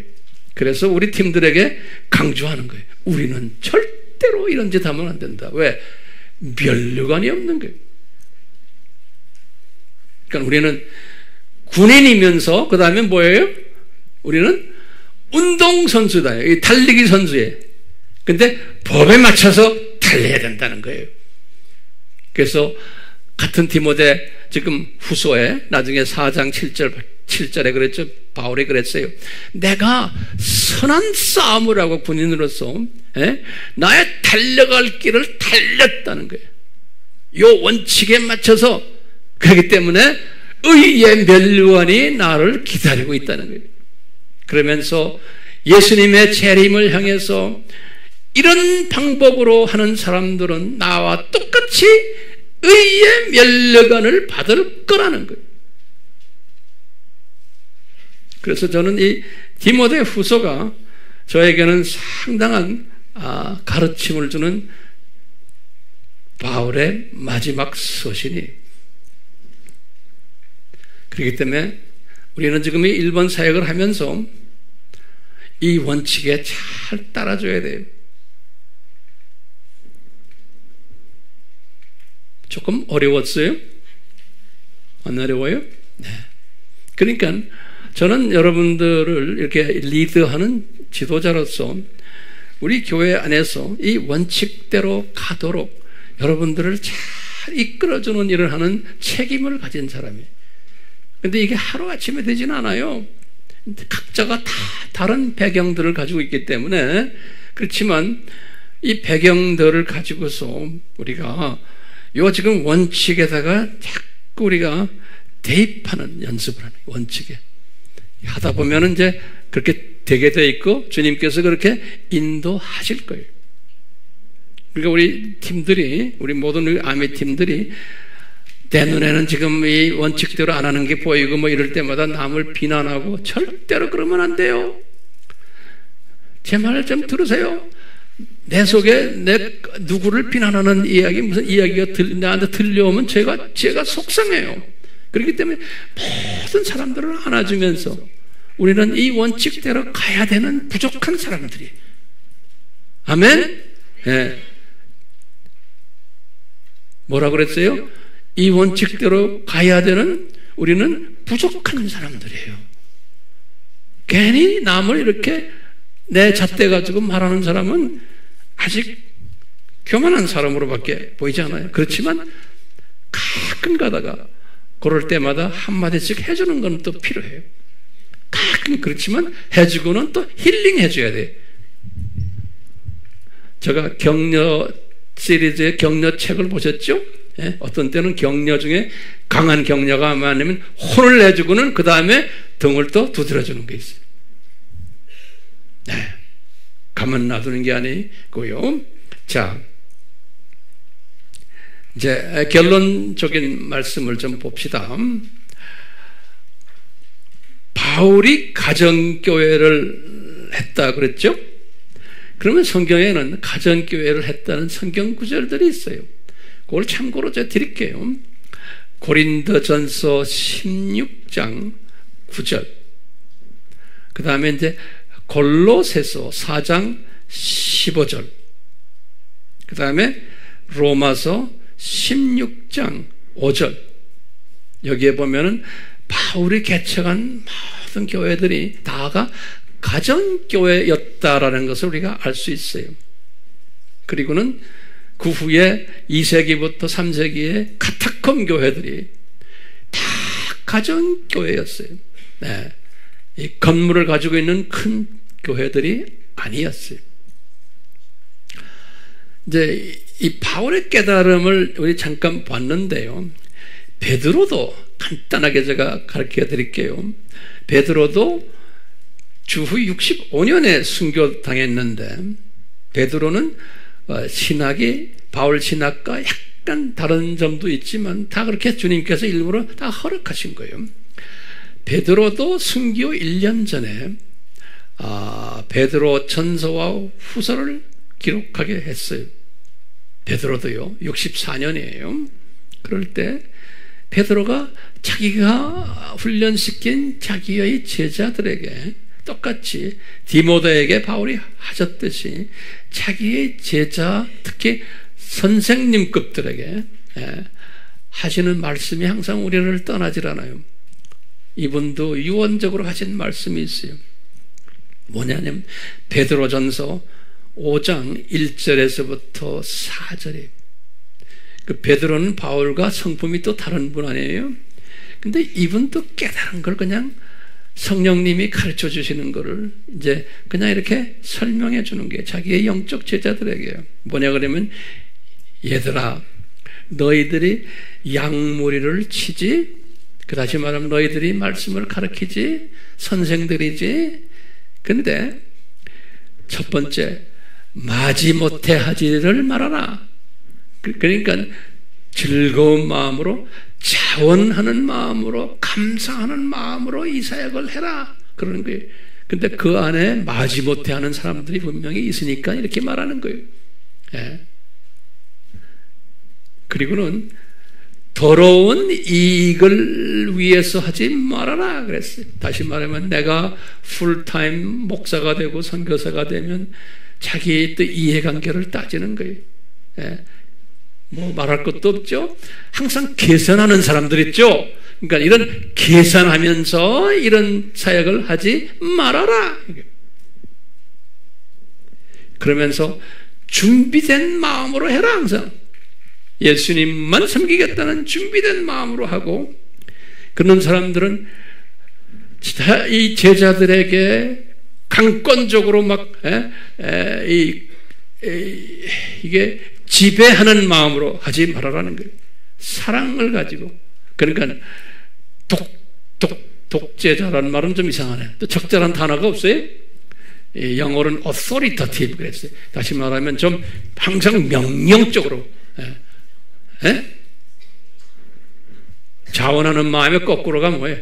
그래서 우리 팀들에게 강조하는 거예요. 우리는 절대로 이런 짓 하면 안 된다. 왜? 면류관이 없는 거예요. 그러니까 우리는 군인이면서 그 다음에 뭐예요? 우리는 운동선수다. 달리기 선수예요. 근데 법에 맞춰서 달려야 된다는 거예요. 그래서 같은 디모데 지금 후소에 나중에 4장 7절에 그랬죠. 바울이 그랬어요. 내가 선한 싸움을 하고 군인으로서 나의 달려갈 길을 달렸다는 거예요. 요 원칙에 맞춰서. 그렇기 때문에 의의 면류관이 나를 기다리고 있다는 거예요. 그러면서 예수님의 재림을 향해서 이런 방법으로 하는 사람들은 나와 똑같이 의의 면류관을 받을 거라는 거예요. 그래서 저는 이 디모데 후서가 저에게는 상당한 가르침을 주는 바울의 마지막 서신이. 그렇기 때문에 우리는 지금 이 일본 사역을 하면서 이 원칙에 잘 따라줘야 돼요. 조금 어려웠어요? 안 어려워요? 네. 그러니까 저는 여러분들을 이렇게 리드하는 지도자로서 우리 교회 안에서 이 원칙대로 가도록 여러분들을 잘 이끌어주는 일을 하는 책임을 가진 사람이에요. 근데 이게 하루아침에 되지는 않아요. 각자가 다 다른 배경들을 가지고 있기 때문에. 그렇지만 이 배경들을 가지고서 우리가 요 지금 원칙에다가 자꾸 우리가 대입하는 연습을 하는 거예요. 원칙에 하다 보면은 이제 그렇게 되게 돼 있고 주님께서 그렇게 인도하실 거예요. 그러니까 우리 팀들이, 우리 모든 우리 아미 팀들이 내 눈에는 지금 이 원칙대로 안 하는 게 보이고 뭐 이럴 때마다 남을 비난하고 절대로 그러면 안 돼요. 제 말을 좀 들으세요. 내 속에 누구를 비난하는 이야기, 무슨 이야기가 나한테 들려오면 제가 속상해요. 그렇기 때문에 모든 사람들을 안아주면서 우리는 이 원칙대로 가야 되는 부족한 사람들이. 아멘? 네. 뭐라 그랬어요? 이 원칙대로 가야 되는 우리는 부족한 사람들이에요. 괜히 남을 이렇게 내 잣대 가지고 말하는 사람은 아직 교만한 사람으로밖에 보이지 않아요. 그렇지만 가끔 가다가 그럴 때마다 한마디씩 해주는 건 또 필요해요. 가끔 그렇지만 해주고는 또 힐링해줘야 돼요. 제가 격려 시리즈의 격려 책을 보셨죠? 예? 어떤 때는 격려 중에 강한 격려가 아니면 혼을 내주고는 그 다음에 등을 또 두드려주는 게 있어요. 네. 가만 놔두는 게 아니고요. 자, 이제 결론적인 말씀을 좀 봅시다. 바울이 가정교회를 했다 그랬죠? 그러면 성경에는 가정교회를 했다는 성경 구절들이 있어요. 그걸 참고로 제가 드릴게요. 고린도전서 16장 9절. 그 다음에 이제 골로새서 4장 15절. 그 다음에 로마서 16장 5절. 여기에 보면은 바울이 개척한 모든 교회들이 다가 가정교회였다라는 것을 우리가 알 수 있어요. 그리고는 그 후에 2세기부터 3세기에 카타콤 교회들이 다 가정교회였어요. 네. 이 건물을 가지고 있는 큰 교회들이 아니었어요. 이제 이 바울의 깨달음을 우리 당깐 봤는데요. 베드로도 간단하게 제가 가르쳐 드릴게요. 베드로도 주후 65년에 순교당했는데 베드로는 신학이 바울 신학과 약간 다른 점도 있지만 다 그렇게 주님께서 일부러 다 허락하신 거예요. 베드로도 순교 1년 전에 베드로 전서와 후서를 기록하게 했어요. 베드로도요. 64년이에요. 그럴 때 베드로가 자기가 훈련시킨 자기의 제자들에게 똑같이 디모데에게 바울이 하셨듯이 자기의 제자, 특히 선생님급들에게 하시는 말씀이 항상 우리를 떠나질 않아요. 이분도 유언적으로 하신 말씀이 있어요. 뭐냐면 베드로전서 5장 1절에서부터 4절에 그 베드로는 바울과 성품이 또 다른 분 아니에요? 근데 이분도 깨달은 걸 그냥 성령님이 가르쳐 주시는 거를 이제 그냥 이렇게 설명해 주는 게 자기의 영적 제자들에게요. 뭐냐 그러면 얘들아 너희들이 양무리를 치지 그 다시 말하면 너희들이 말씀을 가르치지 선생들이지 근데 첫 번째 마지못해 하지를 말아라. 그러니까 즐거운 마음으로 자원하는 마음으로 감사하는 마음으로 이 사역을 해라 그러는 거예요. 근데 그 안에 마지못해 하는 사람들이 분명히 있으니까 이렇게 말하는 거예요. 예. 그리고는 더러운 이익을 위해서 하지 말아라 그랬어요. 다시 말하면 내가 풀타임 목사가 되고 선교사가 되면 자기의 또 이해관계를 따지는 거예요. 예. 뭐 말할 것도 없죠. 항상 계산하는 사람들 있죠. 그러니까 이런 계산하면서 이런 사역을 하지 말아라. 그러면서 준비된 마음으로 해라 항상. 예수님만 섬기겠다는 준비된 마음으로 하고 그런 사람들은 이 제자들에게 강권적으로 막 이게 지배하는 마음으로 하지 말아라는 거예요. 사랑을 가지고. 그러니까 독재자라는 말은 좀 이상하네요. 또 적절한 단어가 없어요? 영어로는 authoritative 그랬어요. 다시 말하면 좀 항상 명령적으로 자원하는 마음의 거꾸로가 뭐예요?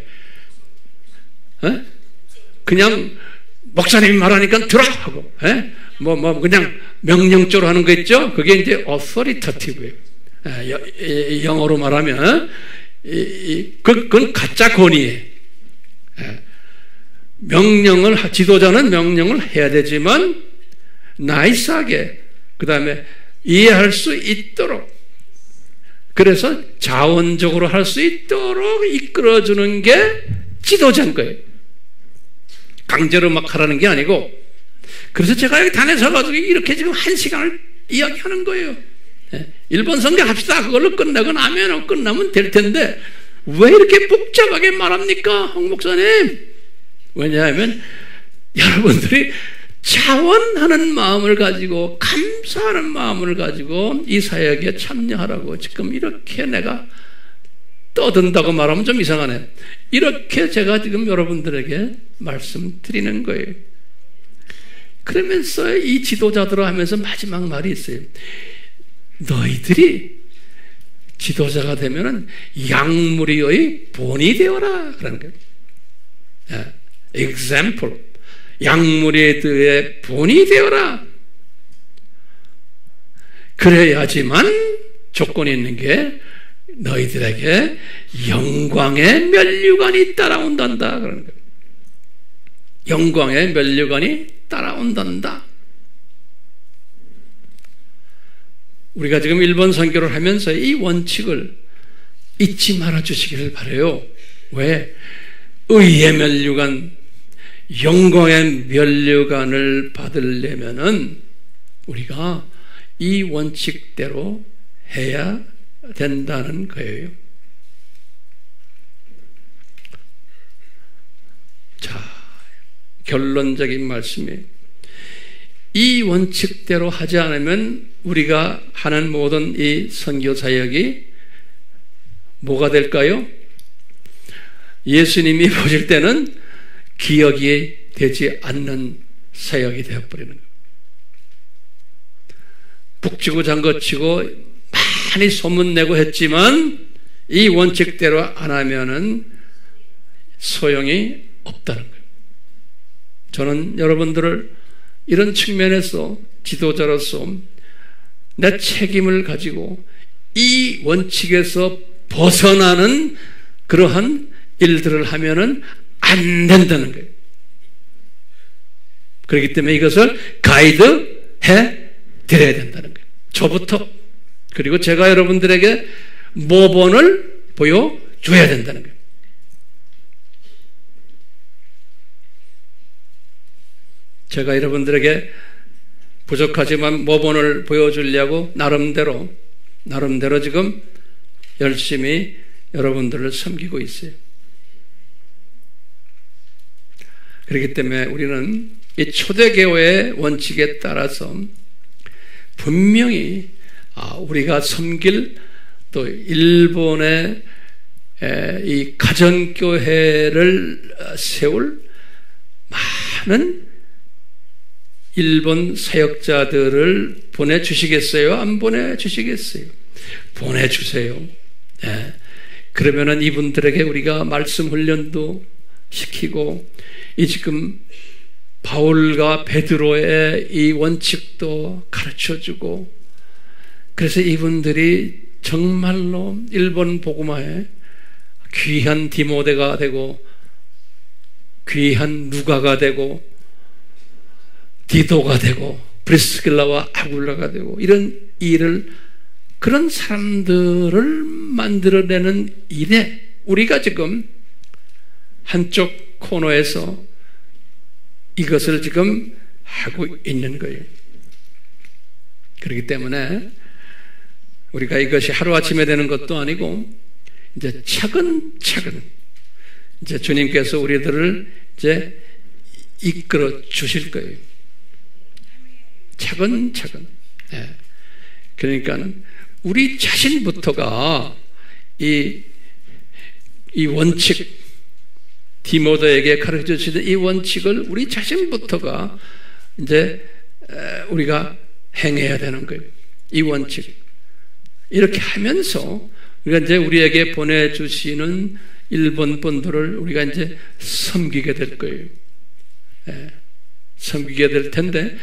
그냥 목사님이 말하니까 들어 하고 그냥 명령적으로 하는 거 있죠? 그게 이제 authoritative예요. 영어로 말하면 그건 가짜 권위예요. 지도자는 명령을 해야 되지만 나이스하게 그 다음에 이해할 수 있도록 그래서 자원적으로 할 수 있도록 이끌어주는 게 지도자인 거예요. 강제로 막 하라는 게 아니고 그래서 제가 여기 단에 서가지고 이렇게 지금 1시간을 이야기하는 거예요. 1번 성경 합시다. 그걸로 끝나고 나면 끝나면 될 텐데 왜 이렇게 복잡하게 말합니까? 홍 목사님. 왜냐하면 여러분들이 자원하는 마음을 가지고 감사하는 마음을 가지고 이 사역에 참여하라고 지금 이렇게 내가 떠든다고 말하면 좀 이상하네. 이렇게 제가 지금 여러분들에게 말씀드리는 거예요. 그러면서 이 지도자들을 하면서 마지막 말이 있어요. 너희들이 지도자가 되면은 양무리의 본이 되어라 그러는 거예요. example. 양무리의 본이 되어라. 그래야지만 조건이 있는 게 너희들에게 영광의 면류관이 따라온단다 그러는 거예요. 영광의 면류관이 따라온단다. 우리가 지금 1번 선교를 하면서 이 원칙을 잊지 말아 주시기를 바라요. 왜? 의의 면류관, 영광의 면류관을 받으려면은 우리가 이 원칙대로 해야 된다는 거예요. 자, 결론적인 말씀이에요. 이 원칙대로 하지 않으면 우리가 하는 모든 이 선교 사역이 뭐가 될까요? 예수님이 보실 때는 기억이 되지 않는 사역이 되어버리는 거예요. 북치고 장거치고 많이 소문내고 했지만 이 원칙대로 안 하면은 소용이 없다는 거예요. 저는 여러분들을 이런 측면에서 지도자로서 내 책임을 가지고 이 원칙에서 벗어나는 그러한 일들을 하면은 안 된다는 거예요. 그렇기 때문에 이것을 가이드해 드려야 된다는 거예요. 저부터, 그리고 제가 여러분들에게 모본을 보여줘야 된다는 거예요. 제가 여러분들에게 부족하지만 모본을 보여주려고 나름대로 지금 열심히 여러분들을 섬기고 있어요. 그렇기 때문에 우리는 이 초대교회의 원칙에 따라서 분명히 우리가 섬길 또 일본의 이 가정교회를 세울 많은 일본 사역자들을 보내주시겠어요? 안 보내주시겠어요? 보내주세요. 그러면은 이분들에게 우리가 말씀 훈련도 시키고, 이 지금 바울과 베드로의 이 원칙도 가르쳐주고, 그래서 이분들이 정말로 일본 복음화에 귀한 디모데가 되고 귀한 누가가 되고 디도가 되고 브리스길라와 아굴라가 되고 이런 일을, 그런 사람들을 만들어내는 일에 우리가 지금 한쪽 코너에서 이것을 지금 하고 있는 거예요. 그렇기 때문에 우리가 이것이 하루아침에 되는 것도 아니고 이제 차근차근 이제 주님께서 우리들을 이제 이끌어 주실 거예요. 차근차근. 그러니까 우리 자신부터가 이 원칙, 디모데에게 가르쳐 주시는 이 원칙을 우리 자신부터가 이제 우리가 행해야 되는 거예요. 이 원칙. 이렇게 하면서 우리가 이제 우리에게 보내주시는 일본 분들을 우리가 이제 섬기게 될 거예요. 섬기게 될 텐데,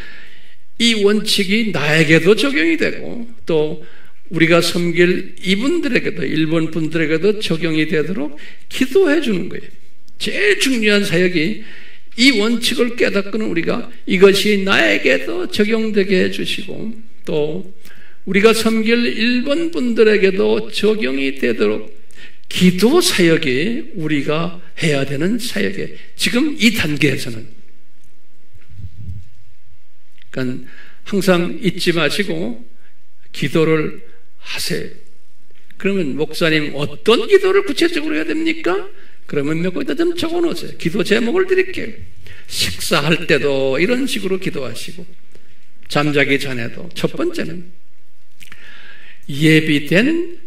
이 원칙이 나에게도 적용이 되고 또 우리가 섬길 이분들에게도, 일본 분들에게도 적용이 되도록 기도해 주는 거예요. 제일 중요한 사역이 이 원칙을 깨닫고는 우리가 이것이 나에게도 적용되게 해주시고 또 우리가 섬길 일본 분들에게도 적용이 되도록 기도 사역이 우리가 해야 되는 사역이에요. 지금 이 단계에서는. 그러니까 항상 잊지 마시고 기도를 하세요. 그러면 목사님 어떤 기도를 구체적으로 해야 됩니까? 그러면 몇 가지 좀 적어놓으세요. 기도 제목을 드릴게요. 식사할 때도 이런 식으로 기도하시고 잠자기 전에도. 첫 번째는 예비된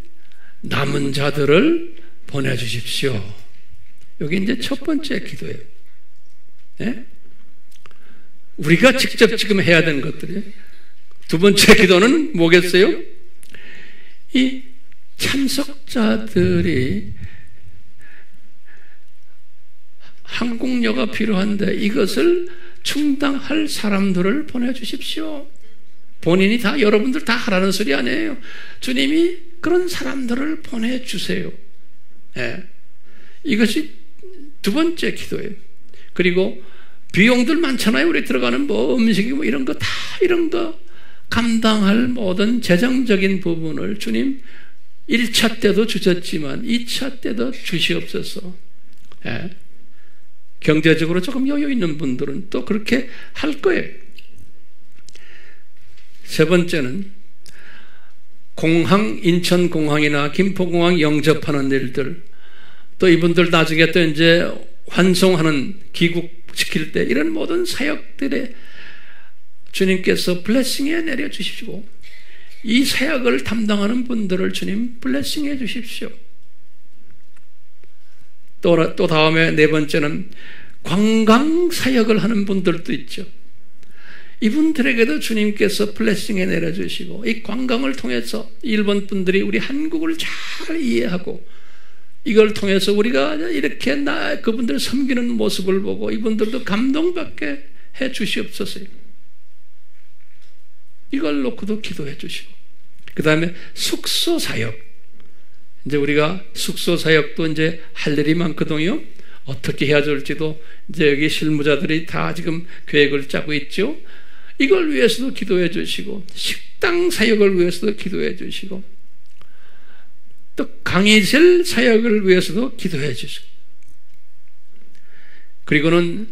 남은 자들을 보내주십시오. 여기 이제 첫 번째 기도예요. 네? 우리가 직접 지금 해야 되는 것들이에요. 두 번째 기도는 뭐겠어요? 이 참석자들이 항공료가 필요한데 이것을 충당할 사람들을 보내주십시오. 본인이 다, 여러분들 다 하라는 소리 아니에요. 주님이 그런 사람들을 보내주세요. 이것이 두 번째 기도예요. 그리고 비용들 많잖아요. 우리 들어가는 뭐 음식이 뭐 이런 거 다, 이런 거 감당할 모든 재정적인 부분을 주님 1차 때도 주셨지만 2차 때도 주시옵소서. 경제적으로 조금 여유 있는 분들은 또 그렇게 할 거예요. 세 번째는 공항, 인천공항이나 김포공항 영접하는 일들, 또 이분들 나중에 또 이제 환송하는 귀국시킬 때 이런 모든 사역들에 주님께서 블레싱에 내려주십시오. 이 사역을 담당하는 분들을 주님 블레싱해 주십시오. 또 다음에 네 번째는 관광 사역을 하는 분들도 있죠. 이분들에게도 주님께서 블레싱에 내려주시고 이 관광을 통해서 일본 분들이 우리 한국을 잘 이해하고 이걸 통해서 우리가 이렇게 그분들 섬기는 모습을 보고 이분들도 감동받게 해 주시옵소서. 이걸 놓고도 기도해 주시고, 그 다음에 숙소 사역. 이제 우리가 숙소 사역도 이제 할 일이 많거든요. 어떻게 해야 될지도 이제 여기 실무자들이 다 지금 계획을 짜고 있죠. 이걸 위해서도 기도해 주시고, 식당 사역을 위해서도 기도해 주시고, 또 강의실 사역을 위해서도 기도해 주시고, 그리고는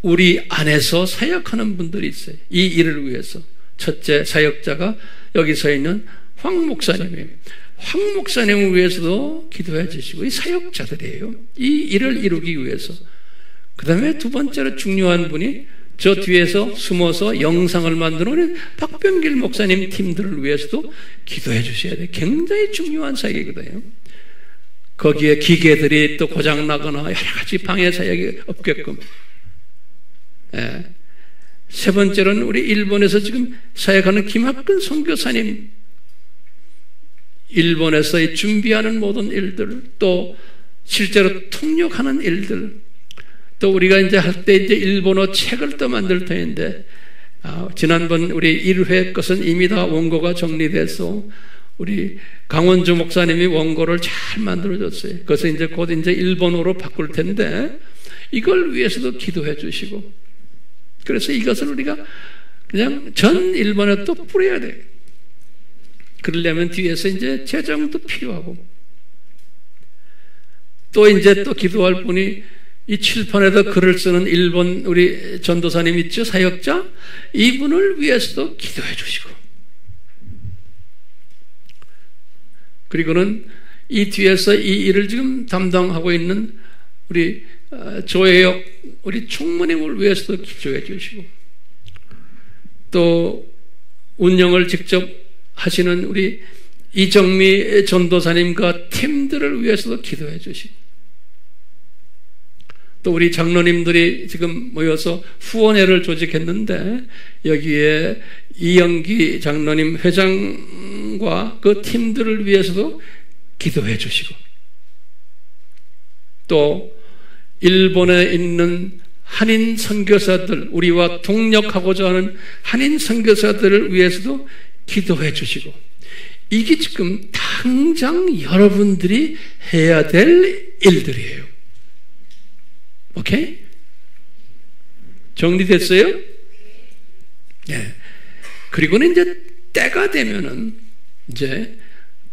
우리 안에서 사역하는 분들이 있어요. 이 일을 위해서. 첫째 사역자가 여기 서 있는 황 목사님이에요. 황 목사님을 위해서도 기도해 주시고, 이 사역자들이에요. 이 일을 이루기 위해서. 그 다음에 두 번째로 중요한 분이 저 뒤에서 숨어서 영상을 만드는 박병길 목사님 팀들을 위해서도 기도해 주셔야 돼요. 굉장히 중요한 사역이거든요. 거기에 기계들이 또 고장나거나 여러 가지 방해 사역이 없게끔. 예. 세 번째로는 우리 일본에서 지금 사역하는 김학근 선교사님, 일본에서 준비하는 모든 일들, 또 실제로 통역하는 일들, 또 우리가 이제 할 때 이제 일본어 책을 또 만들 터인데, 지난번 우리 1회 것은 이미 다 원고가 정리돼서 우리 강원주 목사님이 원고를 잘 만들어줬어요. 그래서 이제 곧 이제 일본어로 바꿀 텐데, 이걸 위해서도 기도해 주시고, 그래서 이것을 우리가 그냥 전 일본에 또 뿌려야 돼요. 그러려면 뒤에서 이제 재정도 필요하고, 또 이제 또 기도할 분이 이 칠판에다 글을 쓰는 일본 우리 전도사님 있죠? 사역자? 이분을 위해서도 기도해 주시고, 그리고는 이 뒤에서 이 일을 지금 담당하고 있는 우리 조혜역 우리 총무님을 위해서도 기도해 주시고, 또 운영을 직접 하시는 우리 이정미 전도사님과 팀들을 위해서도 기도해 주시고, 또 우리 장로님들이 지금 모여서 후원회를 조직했는데 여기에 이영기 장로님 회장과 그 팀들을 위해서도 기도해 주시고, 또 일본에 있는 한인 선교사들, 우리와 동력하고자 하는 한인 선교사들을 위해서도 기도해 주시고, 이게 지금 당장 여러분들이 해야 될 일들이에요. 오케이? 정리됐어요? 네. 그리고는 이제 때가 되면은 이제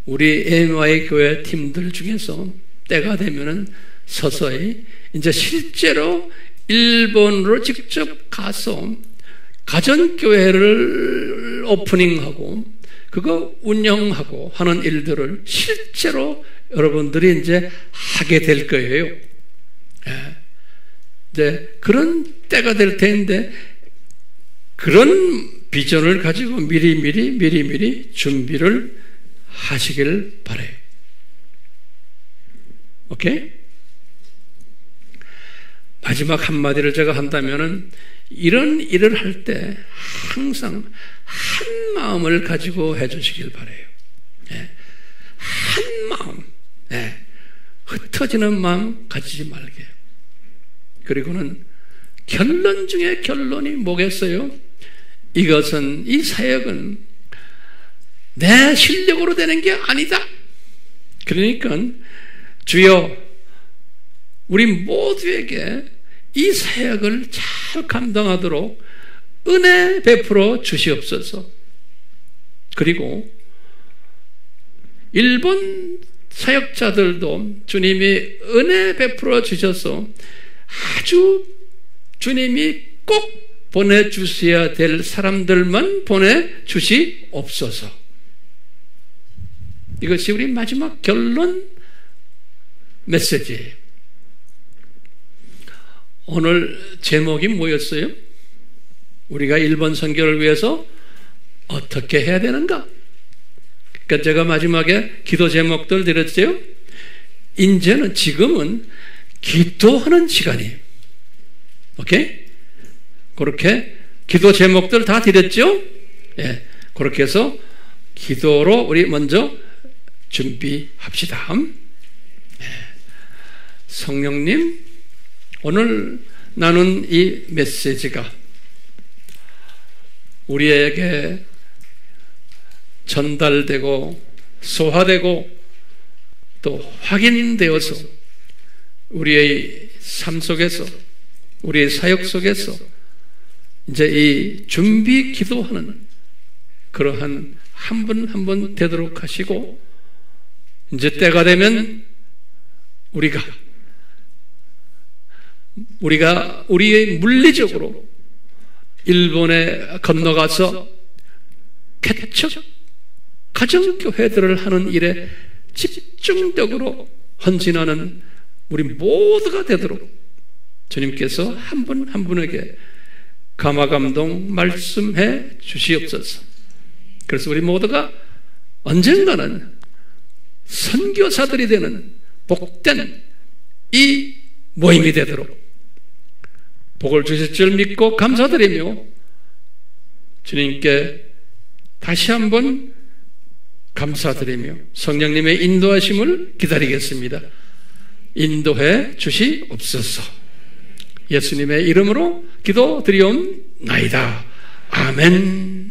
우리 AMI 교회 팀들 중에서 때가 되면은 서서히 이제 실제로 일본으로 직접 가서 가정교회를 오프닝하고 그거 운영하고 하는 일들을 실제로 여러분들이 이제 하게 될 거예요. 예. 이제 그런 때가 될 텐데 그런 비전을 가지고 미리 준비를 하시길 바라요. 오케이? 마지막 한마디를 제가 한다면은 이런 일을 할 때 항상 한 마음을 가지고 해주시길 바라요. 네. 한 마음, 네. 흩어지는 마음 가지지 말게. 그리고는 결론 중에 결론이 뭐겠어요? 이것은, 이 사역은 내 실력으로 되는 게 아니다. 그러니까 주여, 우리 모두에게 이 사역을 잘 감당하도록 은혜 베풀어 주시옵소서. 그리고 일본 사역자들도 주님이 은혜 베풀어 주셔서 아주 주님이 꼭 보내주셔야 될 사람들만 보내주시옵소서. 이것이 우리 마지막 결론 메시지예요. 오늘 제목이 뭐였어요? 우리가 일본 선교를 위해서 어떻게 해야 되는가? 그러니까 제가 마지막에 기도 제목들 드렸죠? 이제는 지금은 기도하는 시간이에요. 오케이? 그렇게 기도 제목들 다 드렸죠? 예. 그렇게 해서 기도로 우리 먼저 준비합시다. 예. 성령님, 오늘 나눈 이 메시지가 우리에게 전달되고 소화되고 또 확인되어서 우리의 삶 속에서 우리의 사역 속에서 이제 이 준비 기도하는 그러한 한 분 한 분 되도록 하시고 이제 때가 되면 우리가 우리의 물리적으로 일본에 건너가서 개척 가정교회들을 하는 일에 집중적으로 헌신하는 우리 모두가 되도록 주님께서 한 분 한 분에게 감화감동 말씀해 주시옵소서. 그래서 우리 모두가 언젠가는 선교사들이 되는 복된 이 모임이 되도록 복을 주실 줄 믿고 감사드리며 주님께 다시 한번 감사드리며 성령님의 인도하심을 기다리겠습니다. 인도해 주시옵소서. 예수님의 이름으로 기도드리옵나이다. 아멘.